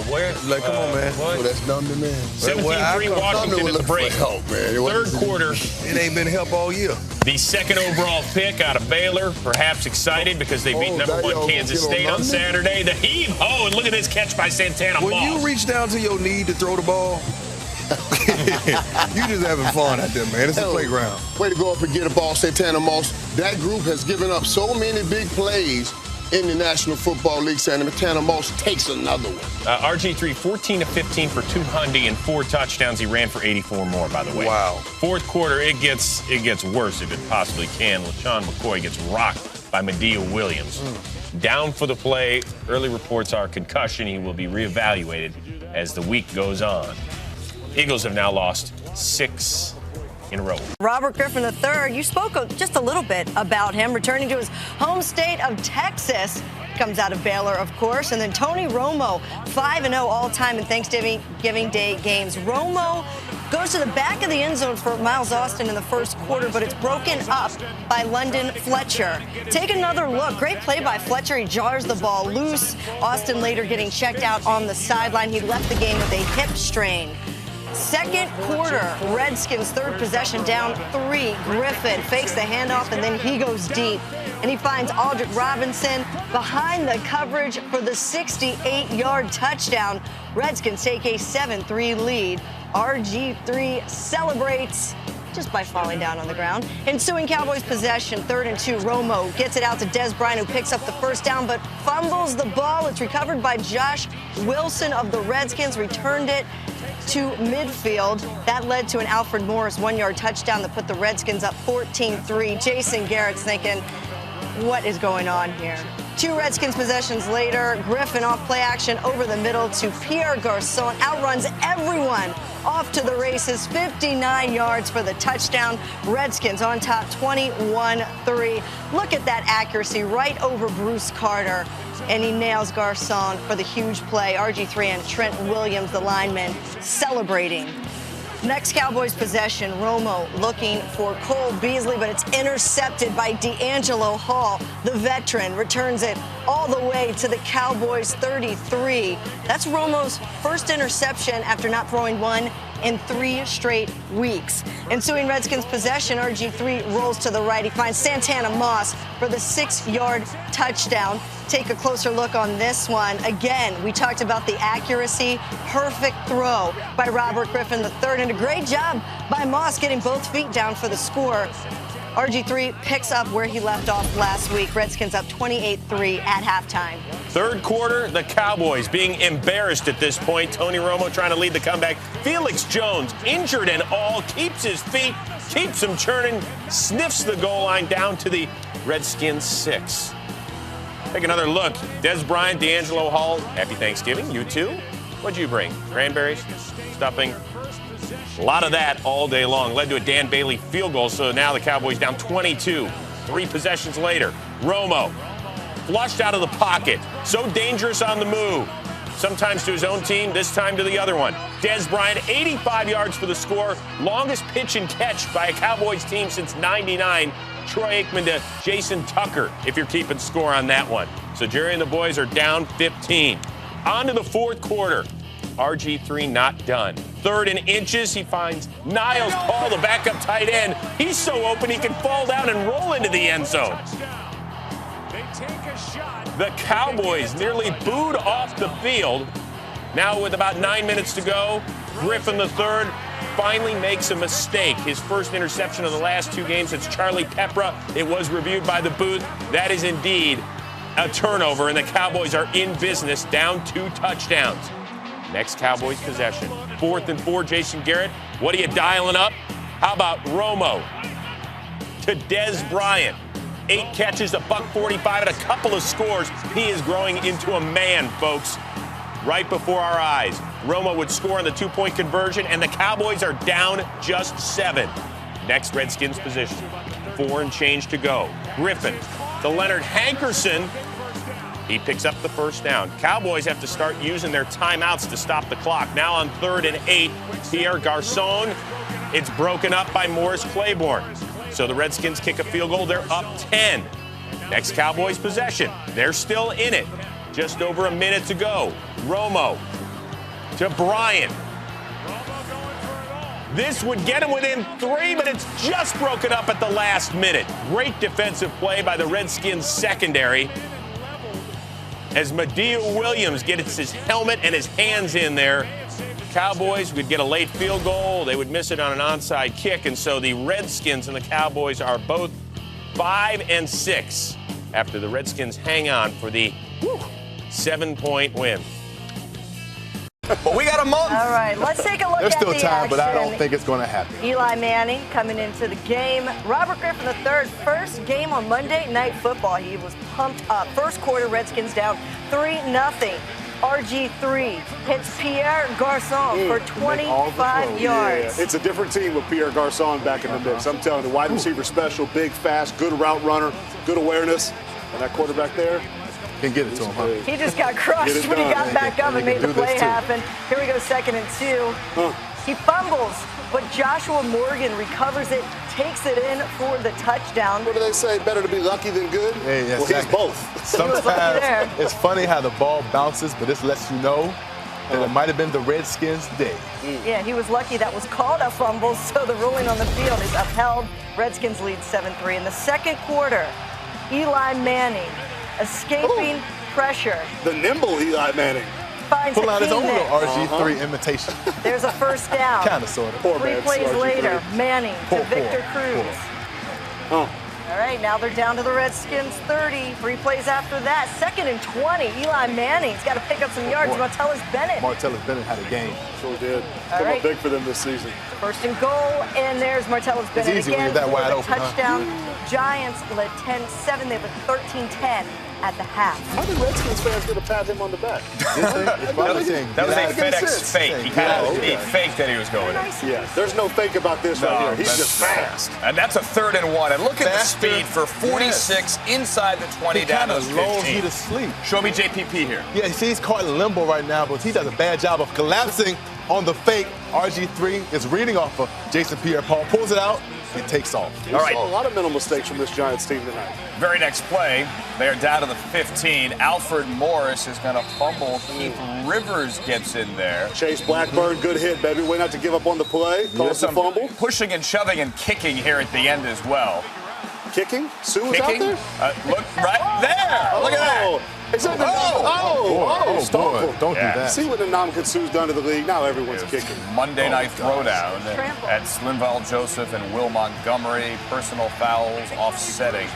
Where? Like, come on, man. Well, that's Nunman, man. 17-3 Washington at the break. Help, man. Third quarter, It ain't been help all year. the 2nd overall pick out of Baylor, perhaps excited because they beat number 1 Kansas State on Saturday. The heave. Oh, and look at this catch by Santana When Moss. you reach down to your knee to throw the ball, you just having fun out there, man. It's a playground. Way to go up and get a ball, Santana Moss. That group has given up so many big plays in the National Football League. Santana Moss takes another one. RG3, 14 of 15 for 200 and 4 touchdowns. He ran for 84 more, by the way. Wow. Fourth quarter, it gets worse if it possibly can. LaShawn McCoy gets rocked by Medea Williams. Down for the play. Early reports are concussion. He will be reevaluated as the week goes on. Eagles have now lost 6 in a row. Robert Griffin III, you spoke just a little bit about him returning to his home state of Texas. Comes out of Baylor, of course. And then Tony Romo, 5-0 all-time in Thanksgiving Day games. Romo goes to the back of the end zone for Miles Austin in the first quarter, but it's broken up by London Fletcher. Take another look. Great play by Fletcher. He jars the ball loose. Austin later getting checked out on the sideline. He left the game with a hip strain. Second quarter, Redskins' 3rd possession down 3. Griffin fakes the handoff, and then he goes deep. And he finds Aldrick Robinson behind the coverage for the 68-yard touchdown. Redskins take a 7-3 lead. RG3 celebrates just by falling down on the ground. Ensuing Cowboys possession, 3rd and 2. Romo gets it out to Dez Bryant, who picks up the first down, but fumbles the ball. It's recovered by Josh Wilson of the Redskins, returned it to midfield. That led to an Alfred Morris 1-yard touchdown that put the Redskins up 14-3. Jason Garrett's thinking, what is going on here? 2 Redskins possessions later, Griffin off play action over the middle to Pierre Garçon, outruns everyone off to the races, 59 yards for the touchdown. Redskins on top 21-3. Look at that accuracy right over Bruce Carter, and he nails Garçon for the huge play. RG3 and Trent Williams, the lineman, celebrating. Next Cowboys possession, Romo looking for Cole Beasley, but it's intercepted by D'Angelo Hall. The veteran returns it all the way to the Cowboys 33. That's Romo's first interception after not throwing one in 3 straight weeks. Ensuing Redskins possession, RG3 rolls to the right. He finds Santana Moss for the 6-yard touchdown. Take a closer look on this one. Again, we talked about the accuracy. Perfect throw by Robert Griffin III, and a great job by Moss getting both feet down for the score. RG3 picks up where he left off last week. Redskins up 28-3 at halftime. 3rd quarter, the Cowboys being embarrassed at this point. Tony Romo trying to lead the comeback. Felix Jones, injured and all, keeps his feet, keeps him churning, sniffs the goal line down to the Redskins 6. Take another look. Dez Bryant, D'Angelo Hall, happy Thanksgiving. You too? What'd you bring? Cranberries? Stuffing? A lot of that all day long. Led to a Dan Bailey field goal, so now the Cowboys down 22. 3 possessions later, Romo flushed out of the pocket. So dangerous on the move. Sometimes to his own team, this time to the other one. Dez Bryant, 85 yards for the score. Longest pitch and catch by a Cowboys team since '99. Troy Aikman to Jason Tucker, if you're keeping score on that one. So Jerry and the boys are down 15. On to the 4th quarter. RG3 not done. 3rd and inches, he finds Niles Paul, the backup tight end. He's so open he can fall down and roll into the end zone. The Cowboys nearly booed off the field. Now with about 9 minutes to go, Griffin III finally makes a mistake. His first interception of the last 2 games. It's Charlie Peppra. It was reviewed by the booth. That is indeed a turnover, and the Cowboys are in business, down 2 touchdowns. Next Cowboys possession. 4th and 4, Jason Garrett. What are you dialing up? How about Romo to Dez Bryant? 8 catches, $145, and a couple of scores. He is growing into a man, folks. Right before our eyes. Romo would score on the 2-point conversion, and the Cowboys are down just 7. Next Redskins position. 4 and change to go. Griffin to Leonard Hankerson. He picks up the first down. Cowboys have to start using their timeouts to stop the clock. Now on 3rd and 8, Pierre Garçon. It's broken up by Morris Claiborne. So the Redskins kick a field goal. They're up 10. Next Cowboys possession. They're still in it. Just over a minute to go. Romo to Bryant. This would get him within 3, but it's just broken up at the last minute. Great defensive play by the Redskins secondary as Madieu Williams gets his helmet and his hands in there. Cowboys would get a late field goal. They would miss it on an onside kick, and so the Redskins and the Cowboys are both 5 and 6 after the Redskins hang on for the 7-point win. But we got a month. All right, let's take a look There's at still the time, action. but I don't think it's going to happen. Eli Manning coming into the game. Robert Griffin III, first game on Monday Night Football. He was pumped up. First quarter, Redskins down 3-0. RG3 hits Pierre Garçon for 25 yards. Yeah, it's a different team with Pierre Garçon back in the mix. I'm telling you, the wide receiver special, big, fast, good route runner, good awareness. And that quarterback there, Can get it to him, huh? He just got crushed when he got back up and made the play happen. Here we go, 2nd and 2. He fumbles, but Joshua Morgan recovers it, takes it in for the touchdown. what do they say? Better to be lucky than good? Hey, yes, well, he's both. Sometimes it's funny how the ball bounces, but this lets you know that it might have been the Redskins' day. Yeah, he was lucky that was called a fumble, so the ruling on the field is upheld. Redskins lead 7-3. In the 2nd quarter, Eli Manning escaping pressure. The nimble Eli Manning. finds Pull out his own little Hakeem RG3 imitation. There's a first down. Kind of, sort of. Three plays later, Manning to Victor Cruz. Oh. All right, now they're down to the Redskins 30. 3 plays after that. 2nd and 20. Eli Manning's got to pick up some yards. Martellus Bennett. Martellus Bennett had a game. Sure did. All Come right. up big for them this season. 1st and goal, and there's Martellus Bennett easy when again you're that for wide the open, huh? touchdown. Giants led 10-7. They were 13-10 at the half. How did Redskins fans get to pat him on the back? That was a FedEx fake. He faked that he was going in. Yeah, there's no fake about this right here. He's just fast. And that's a 3rd and 1. And look at the speed for 46 inside the 20 down to the 15. You to sleep. Show me JPP here. Yeah, see, he's caught in limbo right now, but he does a bad job of collapsing on the fake. RG3 is reading off of Jason Pierre-Paul, pulls it out, and takes off. All right. A lot of mental mistakes from this Giants team tonight. Very next play, they are down to the 15. Alfred Morris is going to fumble. Keith Rivers gets in there. Chase Blackburn, good hit, baby. Way not to give up on the play. Calls the fumble. Pushing and shoving and kicking here at the end as well. Kicking? Sue is out there? Look right there. Look at that. Is that boy, don't do that. See what the Namkatsu's done to the league. Now everyone's kicking. Monday night throwdown at Slinval Joseph and Will Montgomery. Personal fouls offsetting.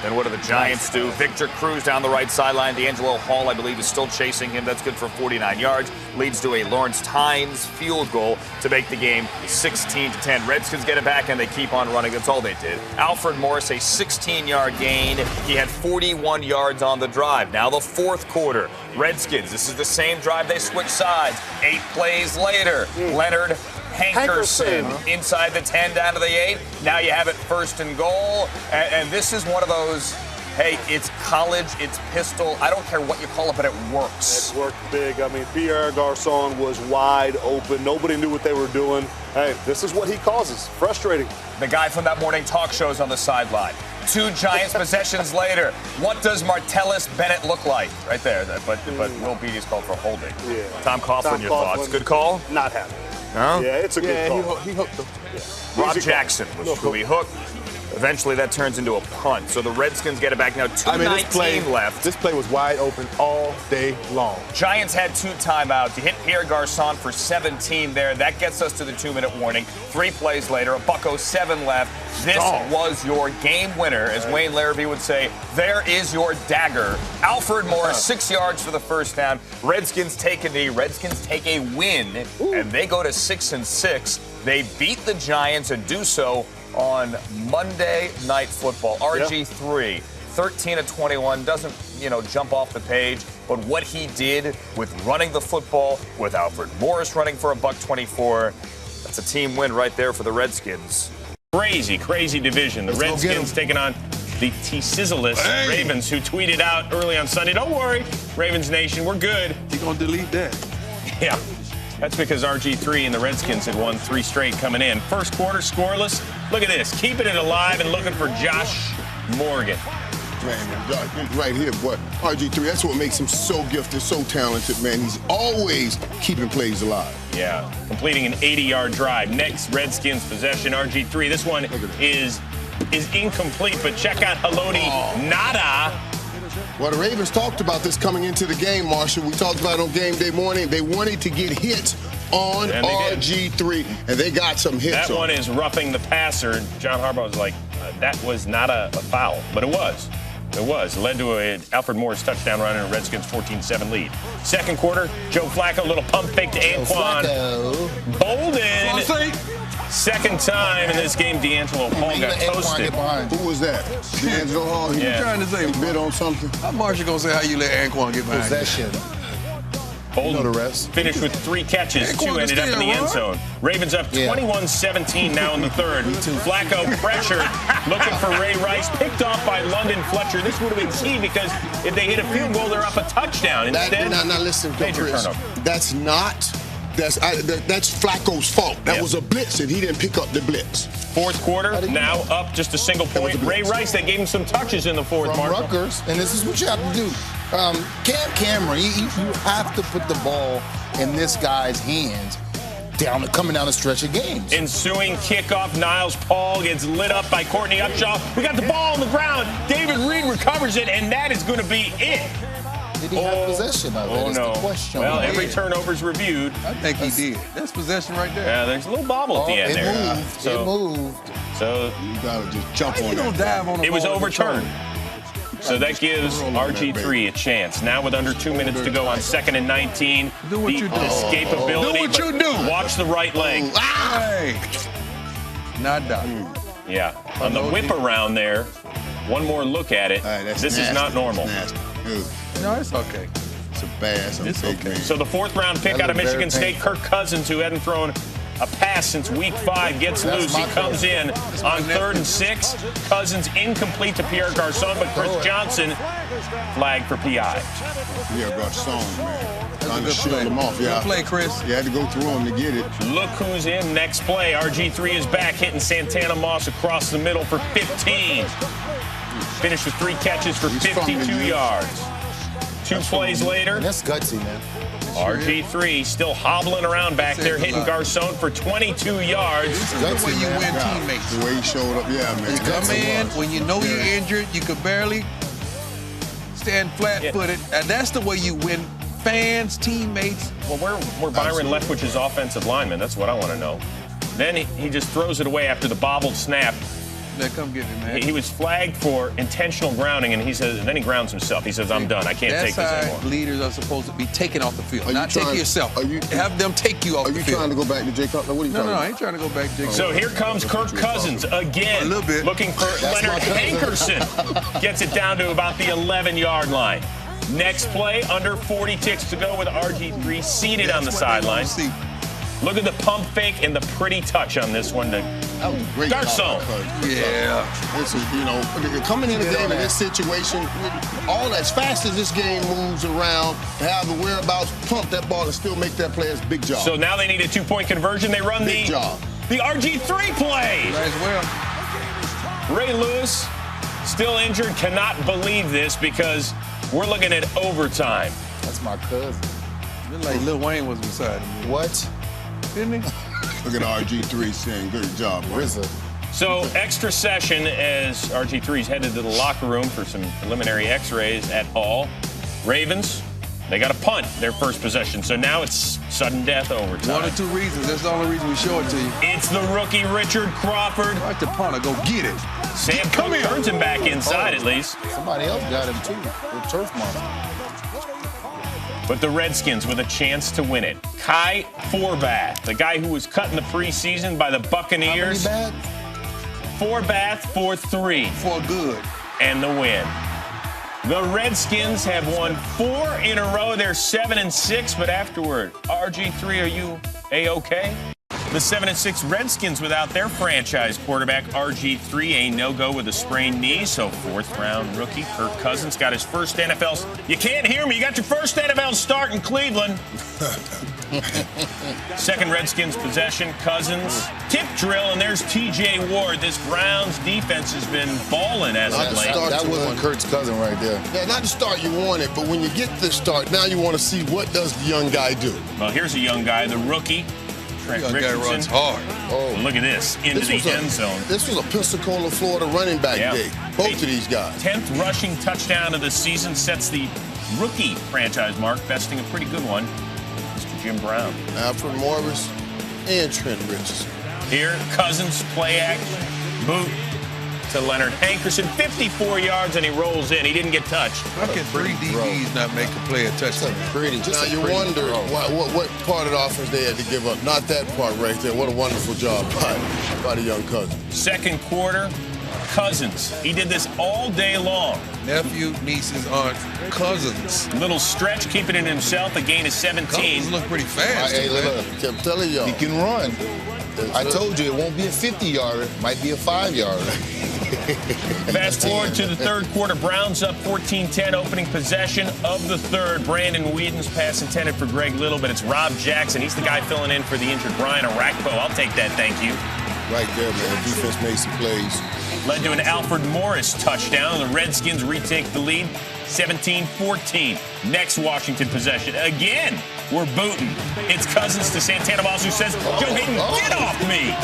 Then what do the Giants do? Victor Cruz down the right sideline. D'Angelo Hall, I believe, is still chasing him. That's good for 49 yards. Leads to a Lawrence Tynes field goal to make the game 16-10. Redskins get it back and they keep on running. That's all they did. Alfred Morris, a 16-yard gain. He had 41 yards on the drive. Now the 4th quarter. Redskins, this is the same drive. They switch sides. 8 plays later. Leonard Hankerson inside the 10 down to the 8. Now you have it 1st and goal. And this is one of those, hey, it's college, it's pistol. I don't care what you call it, but it works. It worked big. I mean, Pierre Garçon was wide open. Nobody knew what they were doing. Hey, this is what he causes. Frustrating. The guy from that morning talk show's on the sideline. 2 Giants possessions later. What does Martellus Bennett look like? Right there. But Will Beatty's called for holding. Yeah. Tom Coughlin, your thoughts? Good call? Not happy. No? Yeah, it's a good call. He hooked him. Yeah. Rob Jackson was who he hooked. Eventually, that turns into a punt. So the Redskins get it back now. 2:19 left. This play was wide open all day long. Giants had 2 timeouts. You hit Pierre Garçon for 17 there. That gets us to the 2-minute warning. 3 plays later, a $1.07 left. This was your game winner, as Wayne Larrabee would say. There is your dagger. Alfred Morris, 6 yards for the first down. Redskins take a knee. Redskins take a win, and they go to 6-6. They beat the Giants and do so on Monday Night Football. RG3, 13-21, doesn't, jump off the page, but what he did with running the football, with Alfred Morris running for a $124, that's a team win right there for the Redskins. Crazy division. The Redskins taking on the T-Sizzleless Ravens, who tweeted out early on Sunday, don't worry, Ravens Nation, we're good. He's going to delete that. Yeah. That's because RG3 and the Redskins had won 3 straight coming in. First quarter, scoreless. Look at this. Keeping it alive and looking for Josh Morgan. Man, right here, but RG3, that's what makes him so gifted, so talented, man. He's always keeping plays alive. Yeah, completing an 80-yard drive. Next Redskins possession, RG3. This one is incomplete, but check out Haloti Nada. Well, the Ravens talked about this coming into the game, Marshall. We talked about it on game day morning. They wanted to get hits on RG3, and they got some hits. That one is roughing the passer. John Harbaugh was like, that was not a foul, but it was. It was. It led to an Alfred Morris touchdown run and a Redskins 14-7 lead. Second quarter, Joe Flacco, little pump fake to Anquan Bolden. Second time in this game, D'Angelo Hall got toasted. Who was that? D'Angelo Hall? He was trying to say he bid on something. How Marshall going to say how you let Anquan get behind possession? Bolden finished with 3 catches. 2 ended up in the end zone. Ravens up 21-17 now in the third. Flacco pressured, looking for Ray Rice, picked off by London Fletcher. This would have been key because if they hit a field goal, they're up a touchdown. Instead, now listen, major turnover. That's Flacco's fault. That was a blitz, and he didn't pick up the blitz. Fourth quarter, now up just a single point. Ray Rice, they gave him some touches in the fourth. From Rutgers, and this is what you have to do. Cam Cameron, you have to put the ball in this guy's hands coming down the stretch of games. Ensuing kickoff, Niles Paul gets lit up by Courtney Upshaw. We got the ball on the ground. David Reed recovers it, and that is going to be it. Did he have possession of it? Oh, no. The question. Well, every turnover's reviewed. I think he did. That's possession right there. Yeah, there's a little bobble at the end there. It moved. So you gotta just jump on it. Dive on it was overturned. So that gives RG3 a chance. Now with under 2 minutes to go on 2nd and 19. Do what you do. Escapability. Do what you do. Watch the right leg. Hey. Not done. Yeah. On the whip around there. One more look at it. This is not normal. No, it's okay. It's a bad. It's okay. So the 4th round pick out of Michigan State, Kirk Cousins, who hadn't thrown a pass since week 5, gets loose. He comes in on 3rd and 6. Cousins incomplete to Pierre Garçon, but Chris Johnson flagged for PI. Pierre Garçon, man. Trying to shield him off. Good play, Chris. You had to go through him to get it. Look who's in next play. RG3 is back, hitting Santana Moss across the middle for 15. Finished with 3 catches for 52 yards. 2 plays later. That's gutsy, man. RG3 still hobbling around back there, hitting Garçon for 22 yards. That's the way you win teammates. The way he showed up, yeah, man. You come in when you know you're injured, you could barely stand flat-footed, and that's the way you win fans, teammates. Well, where Byron Leftwich's offensive lineman? That's what I want to know. Then he just throws it away after the bobbled snap. Yeah, come get it, man. He was flagged for intentional grounding, and then he grounds himself. He says, I'm done. I can't take this anymore. That's how leaders are supposed to be taken off the field, not take yourself. Have them take you off the field. Are you trying to go back to Jay Cutler? What are you No, I ain't trying to go back to Jay Cutler. So here comes Kirk Cousins again. A little bit. Looking for Leonard Hankerson. Gets it down to about the 11-yard line. Next play, under 40 ticks to go with RG3 seated on the sideline. Look at the pump fake and the pretty touch on this one to Garçon. Yeah. This is, coming in the game in this situation, all as fast as this game moves around, to have the whereabouts, pump that ball and still make that player's big job. So now they need a 2-point conversion. They run the RG3 play. As well. Ray Lewis, still injured, cannot believe this because we're looking at overtime. That's my cousin. Looked like Lil Wayne was beside him. What? Didn't he? Look at RG3 saying, good job, RZA. So extra session as RG3's headed to the locker room for some preliminary x-rays at Hall. Ravens, they got to punt their first possession. So now it's sudden death overtime. 1 or 2 reasons. That's the only reason we show it to you. It's the rookie Richard Crawford. Like the punter, go get it. Sam Cook turns him back inside at least. Somebody else got him too. The turf monster. But the Redskins with a chance to win it. Kai Forbath, the guy who was cut in the preseason by the Buccaneers. Forbath for 3. For good. And the win. The Redskins have won 4 in a row. They're 7-6, but afterward, RG3, are you A-OK? The 7-6 Redskins without their franchise quarterback, RG3, a no-go with a sprained knee. So 4th-round rookie Kirk Cousins got his first NFL. You can't hear me. You got your first NFL start in Cleveland. Second Redskins possession, Cousins. Tip drill, and there's T.J. Ward. This Browns defense has been balling as of late. That wasn't Kurt's cousin right there. Yeah, not the start you wanted, but when you get this start, now you want to see what does the young guy do. Well, here's a young guy, the rookie. Trent Richardson. Guy runs hard. Oh, look at this, into the end zone. This was a Pensacola, Florida running back day. Both of these guys. 10th rushing touchdown of the season sets the rookie franchise mark, besting a pretty good one. Mr. Jim Brown. Alfred Morris and Trent Richardson. Here, Cousins, play action, boot to Leonard Hankerson, 54 yards, and he rolls in. He didn't get touched. How can 3 DBs not make a play a touchdown? Now you wonder what part of the offense they had to give up. Not that part right there. What a wonderful job by the young Cousins. Second quarter, Cousins. He did this all day long. Nephew, nieces, aunt, Cousins. Little stretch, keeping it himself. A gain of 17. Cousins look pretty fast. Hey, look, kept telling y'all. He can run. I told you it won't be a 50-yarder. Might be a 5-yarder. Fast forward to the third quarter. Browns up 14-10, opening possession of the third. Brandon Whedon's pass intended for Greg Little, but it's Rob Jackson. He's the guy filling in for the injured Brian Arakpo. I'll take that, thank you. Right there, man. Defense made some plays. Led to an Alfred Morris touchdown. The Redskins retake the lead, 17-14. Next Washington possession. Again, we're booting. It's Cousins to Santana Moss, who says, Joe Hayden, get off me.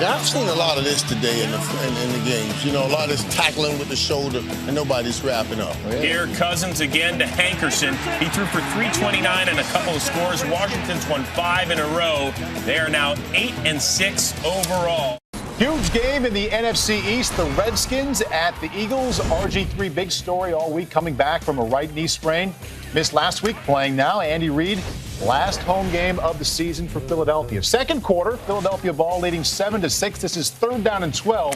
Yeah, I've seen a lot of this today in the games. You know, a lot of this tackling with the shoulder, and nobody's wrapping up. Here, Cousins again to Hankerson. He threw for 329 and a couple of scores. Washington's won 5 in a row. They are now 8-6 overall. Huge game in the NFC East. The Redskins at the Eagles. RG3, big story all week, coming back from a right knee sprain. Missed last week, playing now. Andy Reid, last home game of the season for Philadelphia. Second quarter, Philadelphia ball leading 7-6. This is 3rd down and 12.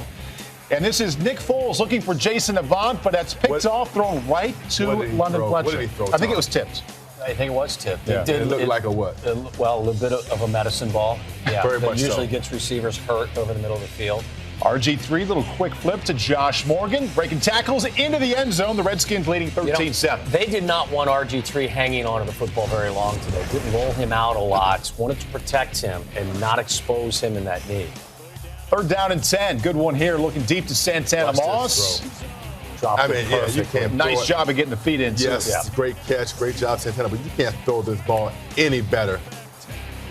And this is Nick Foles looking for Jason Avant, but that's picked off, thrown right to London Fletcher. What did he throw, I think it was tipped. I think it was tipped. Yeah, it looked like a what? Well, a little bit of a medicine ball. Yeah, very that much usually so. gets receivers hurt over the middle of the field. RG3, little quick flip to Josh Morgan, breaking tackles into the end zone. The Redskins leading 13-7. They did not want RG3 hanging onto the football very long today. Didn't roll him out a lot. Wanted to protect him and not expose him in that knee. 3rd down and 10. Good one here, looking deep to Santana Moss. I mean, yeah, you can't. Nice job of getting the feet in. Yes, yeah. Great catch, great job, Santana. But you can't throw this ball any better.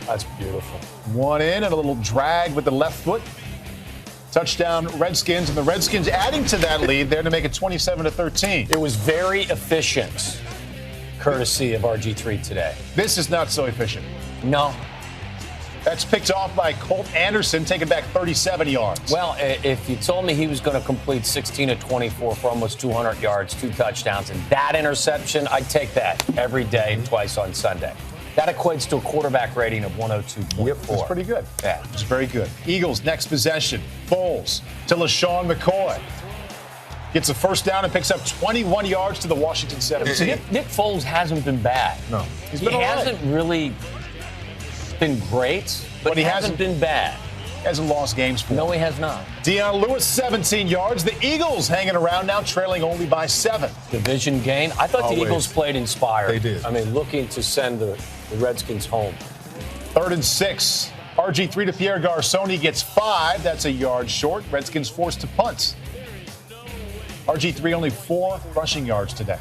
That's beautiful. One in and a little drag with the left foot. Touchdown Redskins, and the Redskins adding to that lead there to make it 27-13. It was very efficient, courtesy of RG3 today. This is not so efficient. No. That's picked off by Colt Anderson, taking back 37 yards. Well, if you told me he was going to complete 16 of 24 for almost 200 yards, 2 touchdowns, and that interception, I'd take that every day, twice on Sunday. That equates to a quarterback rating of 102.4. Yep, that's pretty good. Yeah. It's very good. Eagles, next possession. Foles to LaShawn McCoy. Gets a first down and picks up 21 yards to the Washington 17. Nick Foles hasn't been bad. No. He hasn't really been great, but he hasn't been bad. Hasn't lost games for him. No, he has not. Deion Lewis, 17 yards. The Eagles hanging around now, trailing only by 7. Division game. I thought the Eagles played inspired. They did. I mean, looking to send the Redskins home. 3rd and 6. RG3 to Pierre Garçon. Gets 5. That's a yard short. Redskins forced to punt. RG3 only 4 rushing yards today.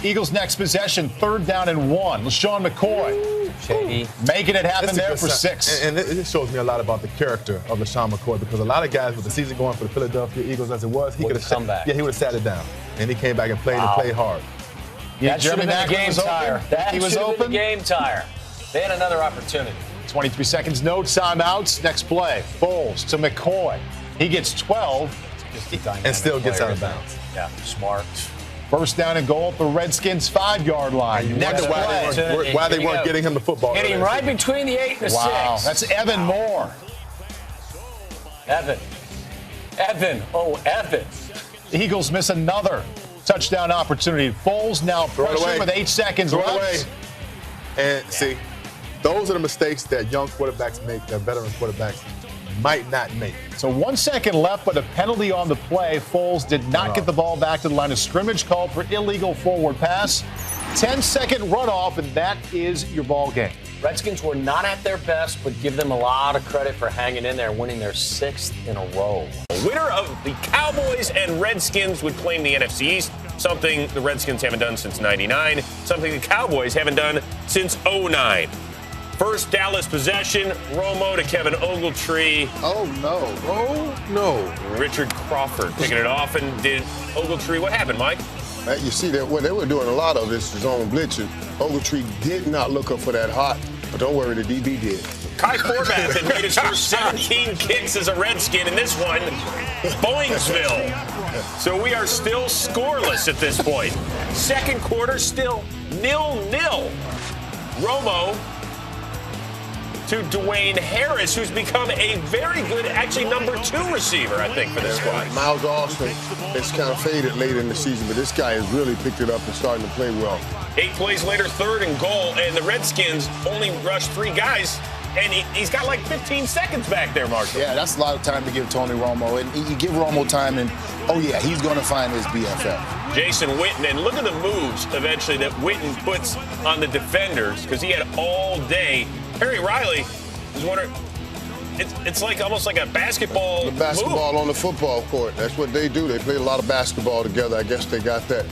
Eagles next possession, 3rd down and 1. LaShawn McCoy. Shady. Making it happen there for 6. And it shows me a lot about the character of LaShawn McCoy, because a lot of guys with the season going for the Philadelphia Eagles as it was, he could have come back. Yeah, he would have sat it down. And he came back and played hard. Yeah, that should have been a game tire. That he was should have open. been a game tire. They had another opportunity. 23 seconds, no timeouts. Next play, Foles to McCoy. He gets 12. And still gets out of bounds. Yeah, smart. First down and goal at the Redskins 5-yard line. You wonder why they weren't getting him the football. Hit him right between the 8 and the 6. Wow, that's Evan Moore. Evan. Oh, Evan. The Eagles miss another touchdown opportunity. Foles now pressure with 8 seconds left. And see, those are the mistakes that young quarterbacks make, that veteran quarterbacks might not make. So 1 second left, but a penalty on the play. Foles did not get the ball back to the line of scrimmage, called for illegal forward pass. 10-second runoff, and that is your ball game. Redskins were not at their best, but give them a lot of credit for hanging in there, winning their 6th in a row. Winner of the Cowboys and Redskins would claim the NFC East, something the Redskins haven't done since '99, something the Cowboys haven't done since '09. First Dallas possession, Romo to Kevin Ogletree. Oh, no. Richard Crawford picking it off, and did Ogletree, what happened, Mike? You see that what they were doing a lot of this zone blitzing. Ogletree did not look up for that hot, but don't worry, the DB did. Kai Forbath had made his first 17 kicks as a Redskin, and this one, Boingsville. So we are still scoreless at this point. Second quarter, still 0-0. Romo to Dwayne Harris, who's become a very good, actually number 2 receiver, I think, for this squad. Miles Austin has kind of faded late in the season, but this guy has really picked it up and starting to play well. 8 plays later, 3rd and goal, and the Redskins only rushed 3 guys, and he's got like 15 seconds back there, Marshall. Yeah, that's a lot of time to give Tony Romo. And you give Romo time, and, he's going to find his BFF. Jason Witten, and look at the moves eventually that Witten puts on the defenders, because he had all day. Perry Riley is wondering, it's like almost like a basketball move. On the football court. That's what they do. They play a lot of basketball together. I guess they got that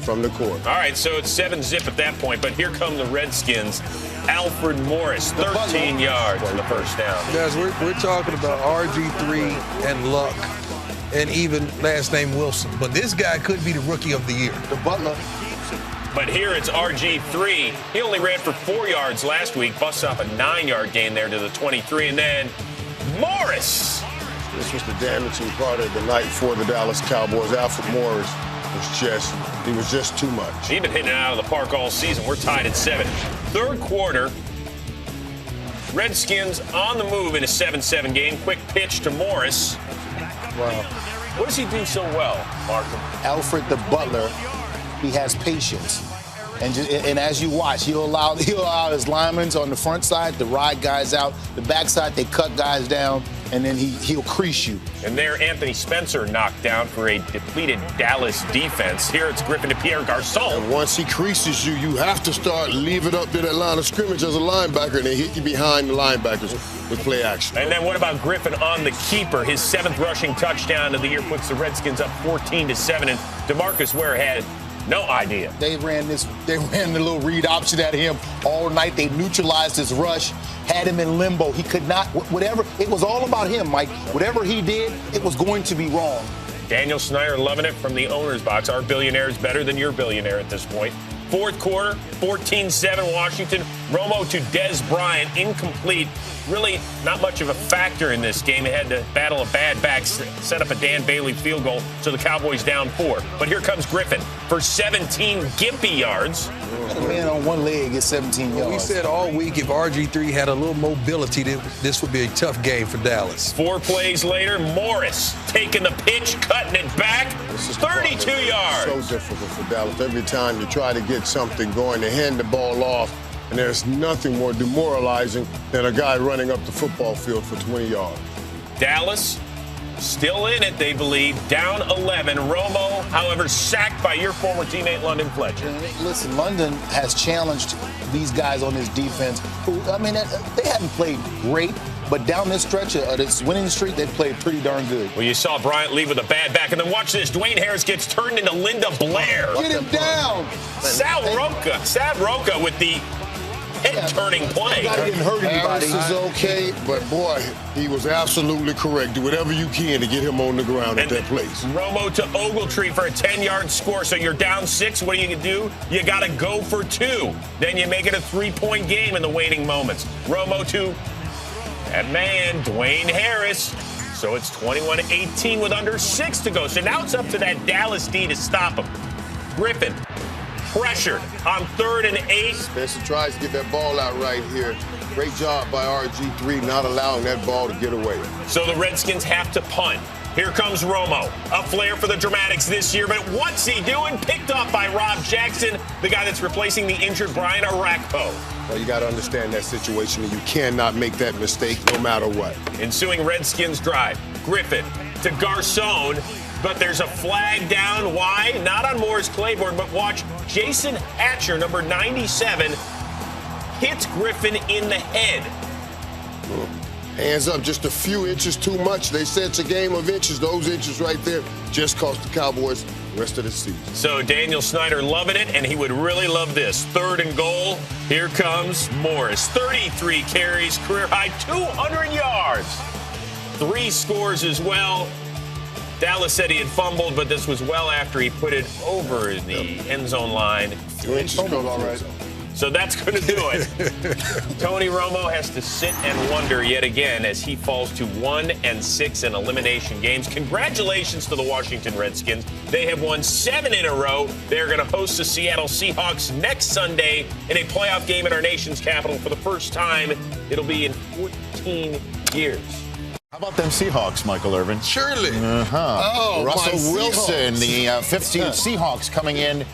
from the court. All right, so it's 7-zip at that point, but here come the Redskins. Alfred Morris, 13 yards for the first down. Guys, we're talking about RG3 and Luck and even last name Wilson. But this guy could be the rookie of the year. The Butler. But here it's RG3. He only ran for 4 yards last week, busts off a 9-yard gain there to the 23, and then Morris. This was the damaging part of the night for the Dallas Cowboys. Alfred Morris was just too much. He's been hitting it out of the park all season. We're tied at 7. Third quarter, Redskins on the move in a 7-7 game. Quick pitch to Morris. Wow. What does he do so well, Markham? Alfred the Butler, he has patience. And as you watch, he'll allow his linemen on the front side to ride guys out. The backside, they cut guys down, and then he'll crease you. And there, Anthony Spencer knocked down for a depleted Dallas defense. Here it's Griffin to Pierre Garçon. And once he creases you, you have to start leave it up to that line of scrimmage as a linebacker, and they hit you behind the linebackers with play action. And then what about Griffin on the keeper? His 7th rushing touchdown of the year puts the Redskins up 14-7, and DeMarcus Ware had no idea. They ran the little read option at him all night. They neutralized his rush, had him in limbo. He could not, whatever, it was all about him, Mike. Whatever he did, it was going to be wrong. Daniel Snyder loving it from the owner's box. Our billionaire is better than your billionaire at this point. Fourth quarter, 14-7 Washington. Romo to Dez Bryant, incomplete. Really not much of a factor in this game. It had to battle a bad back, set up a Dan Bailey field goal, so the Cowboys down 4. But here comes Griffin for 17 gimpy yards. A man on one leg is 17 yards. We said all week if RG3 had a little mobility, this would be a tough game for Dallas. 4 plays later, Morris taking the pitch, cutting it back, 32 yards. So difficult for Dallas. Every time you try to get something going, they hand the ball off, and there's nothing more demoralizing than a guy running up the football field for 20 yards. Dallas still in it, they believe, down 11. Romo, however, sacked by your former teammate, London Fletcher. Listen, London has challenged these guys on his defense who, I mean, they haven't played great, but down this stretch of this winning streak, they've played pretty darn good. Well, you saw Bryant leave with a bad back, and then watch this. Dwayne Harris gets turned into Linda Blair. Get him down. Sal Roca with the head-turning play. Didn't hurt anybody. Harris is okay, but boy, he was absolutely correct. Do whatever you can to get him on the ground at that place. Romo to Ogletree for a 10-yard score. So you're down 6. What do? You got to go for 2. Then you make it a 3-point game in the waning moments. Romo to that man, Dwayne Harris. So it's 21-18 with under 6 to go. So now it's up to that Dallas D to stop him. Griffin pressured on 3rd and 8. Spencer tries to get that ball out right here. Great job by RG3 not allowing that ball to get away. So the Redskins have to punt. Here comes Romo. A flair for the dramatics this year, but what's he doing? Picked up by Rob Jackson, the guy that's replacing the injured Brian Arakpo. Well, you got to understand that situation, and you cannot make that mistake no matter what. Ensuing Redskins drive. Griffin to Garçon, but there's a flag down. Why? Not on Morris Claiborne, but watch Jason Hatcher, number 97, hits Griffin in the head. Hands up just a few inches too much. They said it's a game of inches. Those inches right there just cost the Cowboys the rest of the season. So Daniel Snyder loving it, and he would really love this. 3rd and goal. Here comes Morris. 33 carries, career high 200 yards. 3 scores as well. Dallas said he had fumbled, but this was well after he put it over the end zone line. 2 inches goes all right. So that's going to do it. Tony Romo has to sit and wonder yet again as he falls to 1-6 in elimination games. Congratulations to the Washington Redskins. They have won 7 in a row. They're going to host the Seattle Seahawks next Sunday in a playoff game in our nation's capital for the first time. It'll be in 14 years. How about them Seahawks, Michael Irvin? Surely. Oh, Russell Wilson, Seahawks. the 15th Seahawks coming in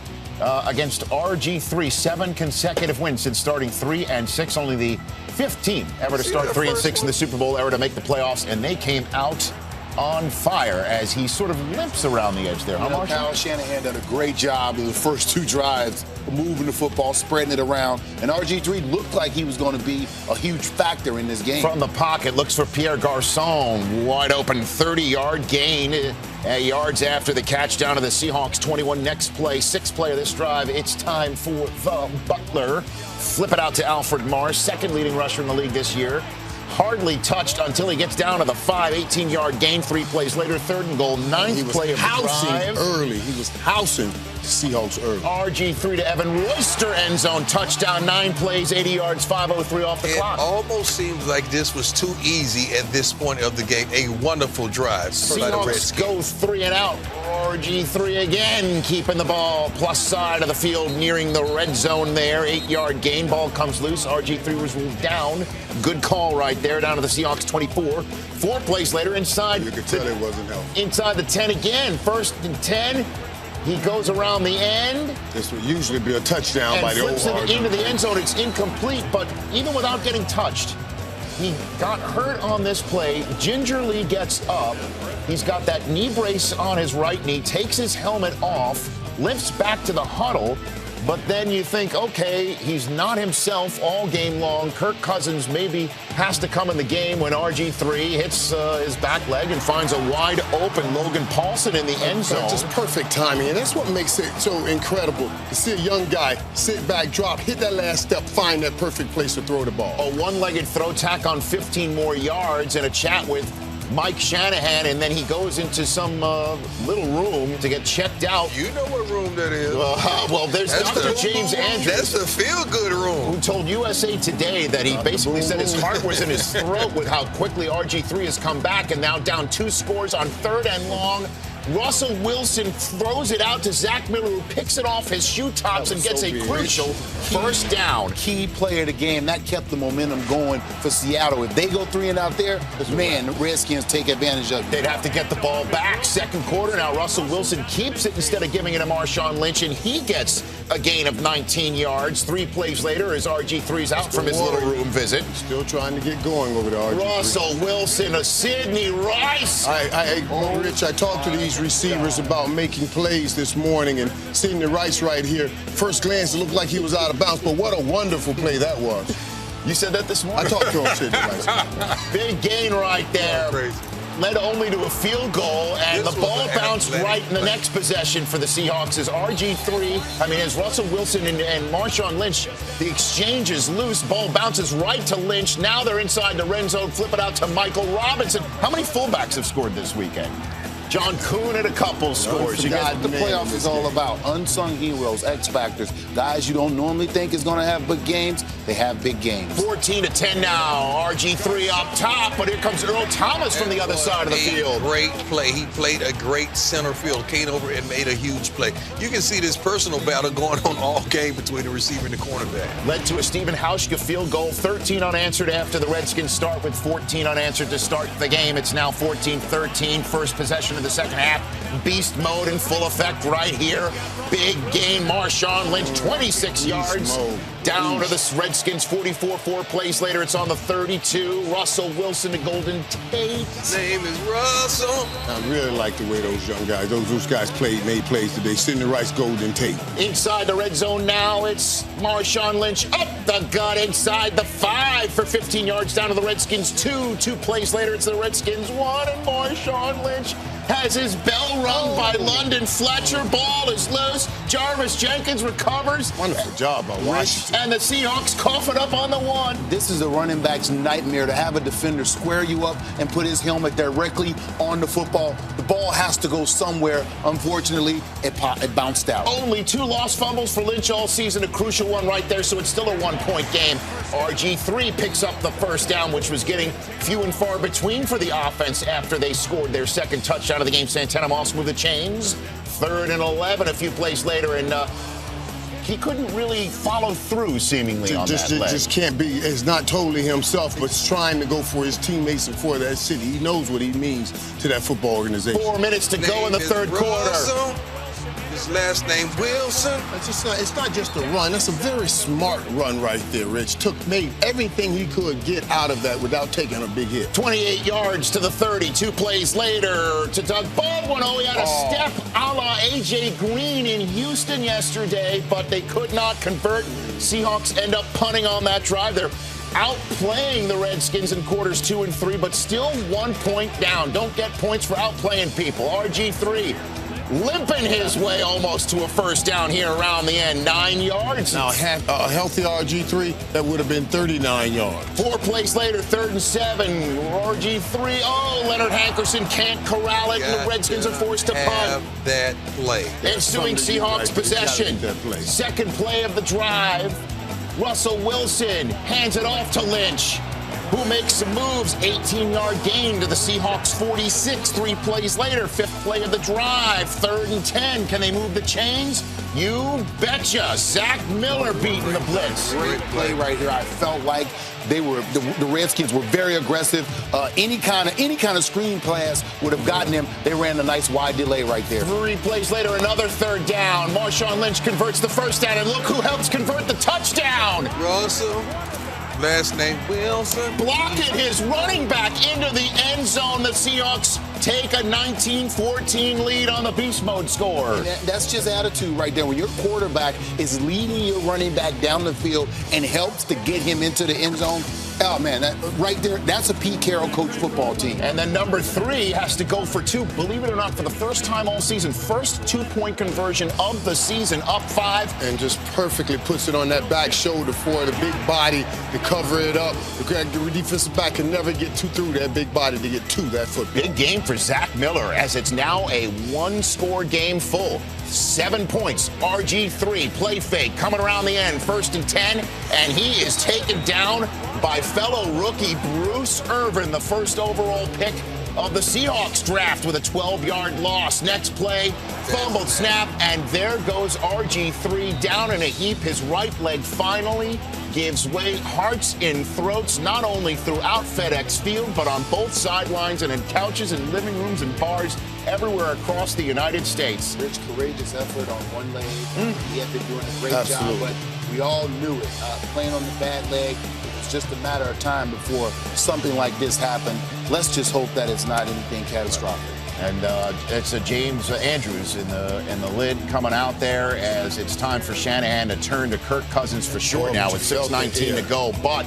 against RG3. 7 consecutive wins since starting 3-6. Only the 15th ever to start 3-6 in the Super Bowl, ever to make the playoffs, and they came out on fire as he sort of limps around the edge there. Kyle Shanahan did a great job in the first 2 drives, moving the football, spreading it around. And RG3 looked like he was going to be a huge factor in this game. From the pocket, looks for Pierre Garçon. Wide open 30-yard gain. Yards after the catch down to the Seahawks 21. Next play, 6th play of this drive. It's time for the Butler. Flip it out to Alfred Morris, second leading rusher in the league this year. Hardly touched until he gets down to the 5, 18-yard gain 3 plays later. 3rd and goal, 9th play of the drive. He was housing Seahawks early. RG3 to Evan Royster, end zone touchdown, 9 plays, 80 yards, 5:03 off the clock. It almost seems like this was too easy at this point of the game. A wonderful drive. Seahawks go 3 and out. RG3 again keeping the ball plus side of the field, nearing the red zone there. 8-yard gain, ball comes loose. RG3 was ruled down. Good call right there, down to the Seahawks 24. 4 plays later, inside. You could tell it wasn't helpful. Inside the 10 again. 1st and 10. He goes around the end. This would usually be a touchdown by the old RG3. Into the end zone. It's incomplete, but even without getting touched, he got hurt on this play, gingerly gets up. He's got that knee brace on his right knee, takes his helmet off, limps back to the huddle, but then you think, okay, he's not himself all game long. Kirk Cousins maybe has to come in the game when RG3 hits his back leg and finds a wide open Logan Paulson in the end zone. Just perfect timing, and that's what makes it so incredible to see a young guy sit back, drop, hit that last step, find that perfect place to throw the ball. A one-legged throw, tack on 15 more yards, and a chat with Mike Shanahan, and then he goes into some little room to get checked out. You know what room that is. Well, there's Dr. James Andrews. That's the feel-good room. Who told USA Today that he basically said his heart was in his throat with how quickly RG3 has come back and now down 2 scores on 3rd and long. Russell Wilson throws it out to Zach Miller, who picks it off his shoe tops and gets a crucial first down. Key play of the game. That kept the momentum going for Seattle. If they go 3 and out there, man, the Redskins take advantage of it. They'd have to get the ball back. 2nd quarter, now Russell Wilson keeps it instead of giving it to Marshawn Lynch, and he gets a gain of 19 yards. 3 plays later as RG3's out from his little room visit. Still trying to get going over there, RG3. Russell Wilson, a Sidney Rice. Rich, I talked to these receivers about making plays this morning, and Sidney Rice right here, first glance, it looked like he was out of bounds, but what a wonderful play that was. You said that this morning? I talked to him, Sidney Rice. Big gain right there. Led only to a field goal, and the ball bounced right in the next possession for the Seahawks as as Russell Wilson and Marshawn Lynch, the exchange is loose, ball bounces right to Lynch. Now they're inside the red zone, flip it out to Michael Robinson. How many fullbacks have scored this weekend? John Kuhn had a couple scores. You got the playoffs is all about. Unsung heroes, X factors, guys you don't normally think is going to have big games. They have big games. 14-10 now. RG3 up top, but here comes Earl Thomas from the other side of the field. Great play. He played a great center field. Came over and made a huge play. You can see this personal battle going on all game between the receiver and the cornerback. Led to a Stephen Hauschka field goal. 13 unanswered after the Redskins start with 14 unanswered to start the game. It's now 14-13. First possession of the second half. Beast mode in full effect right here. Big gain. Marshawn Lynch, 26 yards. Down to the Redskins, 44. 4 plays later, it's on the 32. Russell Wilson to Golden Tate. Name is Russell. I really like the way those young guys, those guys made plays today. Sidney Rice, Golden Tate. Inside the red zone now, it's Marshawn Lynch up the gut inside the 5 for 15 yards down to the Redskins 2. 2 plays later, it's the Redskins 1, and Marshawn Lynch has his bell rung by London Fletcher. Ball is loose. Jarvis Jenkins recovers. Wonderful job by Washington. And the Seahawks cough it up on the 1. This is a running back's nightmare to have a defender square you up and put his helmet directly on the football. The ball has to go somewhere. Unfortunately, it bounced out. Only 2 lost fumbles for Lynch all season. A crucial one right there, so it's still a 1-point game. RG3 picks up the first down, which was getting few and far between for the offense after they scored their second touchdown of the game. Santana Moss moved the chains. 3rd and 11 a few plays later, and he couldn't really follow through seemingly on that leg. Just can't be. It's not totally himself, but trying to go for his teammates and for that city. He knows what he means to that football organization. 4 minutes to go in the 3rd quarter. His last name Wilson. It's not just a run. That's a very smart run right there, Rich. Made everything he could get out of that without taking a big hit. 28 yards to the 30. 2 plays later to Doug Baldwin. Oh, he had a step a la A.J. Green in Houston yesterday, but they could not convert. Seahawks end up punting on that drive. They're outplaying the Redskins in quarters 2 and 3, but still 1 point down. Don't get points for outplaying people. RG3 limping his way almost to a first down here around the end. 9 yards. Now, a healthy RG3, that would have been 39 yards. 4 plays later, 3rd and 7. RG3, Leonard Hankerson can't corral it, and the Redskins are forced to punt. That play. Ensuing Seahawks possession. Second play of the drive. Russell Wilson hands it off to Lynch, who makes some moves. 18-yard gain to the Seahawks 46. 3 plays later, 5th play of the drive. 3rd and 10. Can they move the chains? You betcha. Zach Miller beating the blitz. Great play right here. I felt like the Redskins were very aggressive. Any kind of screen pass would have gotten them. They ran a nice wide delay right there. 3 plays later, another 3rd down. Marshawn Lynch converts the first down, and look who helps convert the touchdown. Russell. Last name Wilson. Blocking his running back into the end zone. The Seahawks take a 19-14 lead on the beast mode score. That's just attitude right there. When your quarterback is leading your running back down the field and helps to get him into the end zone, oh, man, right there, that's a Pete Carroll coach football team. And then number 3 has to go for 2. Believe it or not, for the first time all season, first 2-point conversion of the season, up 5. And just perfectly puts it on that back shoulder for the big body to cover it up. The defensive back can never get through that big body to get to that football. Big game for Zach Miller, as it's now a 1-score game full. 7 points. RG3, play fake, coming around the end. 1st and 10, and he is taken down by fellow rookie Bruce Irvin, the first overall pick of the Seahawks draft, with a 12-yard loss. Next play, fumbled snap, and there goes RG3 down in a heap. His right leg finally gives way. Hearts in throats, not only throughout FedEx Field, but on both sidelines and in couches and living rooms and bars everywhere across the United States. Rich, courageous effort on one leg. He had been doing a great job, but we all knew it. Playing on the bad leg, it was just a matter of time before something like this happened. Let's just hope that it's not anything catastrophic. And it's a James Andrews in the lid coming out there, as it's time for Shanahan to turn to Kirk Cousins for short now with 6:19 to go. But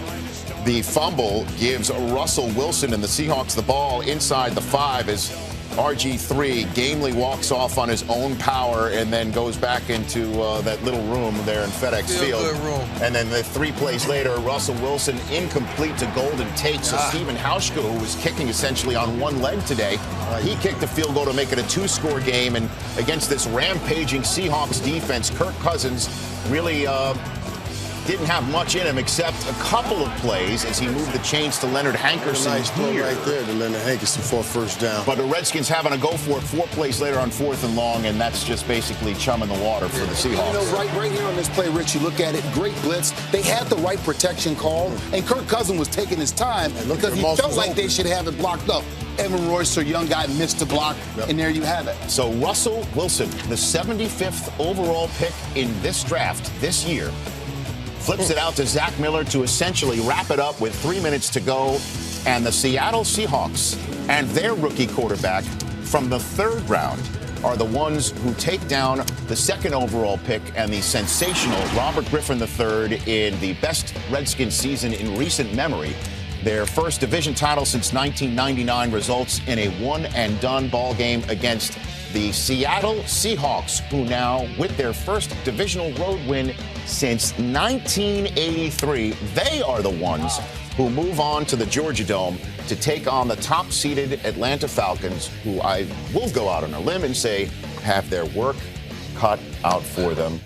the fumble gives Russell Wilson and the Seahawks the ball inside the 5 as RG3 gamely walks off on his own power and then goes back into that little room there in FedEx Field. And then the 3 plays later, Russell Wilson incomplete to Golden Tate. So Stephen Hauschka, who was kicking essentially on one leg today, he kicked a field goal to make it a 2-score game. And against this rampaging Seahawks defense, Kirk Cousins really didn't have much in him except a couple of plays as he moved the chains to Leonard Hankerson. Nice throw right there to Leonard Hankerson for a first down. But the Redskins having to go for it 4 plays later on 4th and long, and that's just basically chum in the water for the Seahawks. You know, right here on this play, Rich, you look at it, great blitz. They had the right protection call, and Kirk Cousins was taking his time because he felt like they should have it blocked up. Evan Royster, young guy, missed the block, and there you have it. So Russell Wilson, the 75th overall pick in this draft this year, flips it out to Zach Miller to essentially wrap it up with 3 minutes to go. And the Seattle Seahawks and their rookie quarterback from the 3rd round are the ones who take down the 2nd overall pick and the sensational Robert Griffin III in the best Redskins season in recent memory. Their first division title since 1999 results in a one-and-done ball game against the Seattle Seahawks, who now, with their first divisional road win since 1983, they are the ones who move on to the Georgia Dome to take on the top-seeded Atlanta Falcons, who I will go out on a limb and say have their work cut out for them.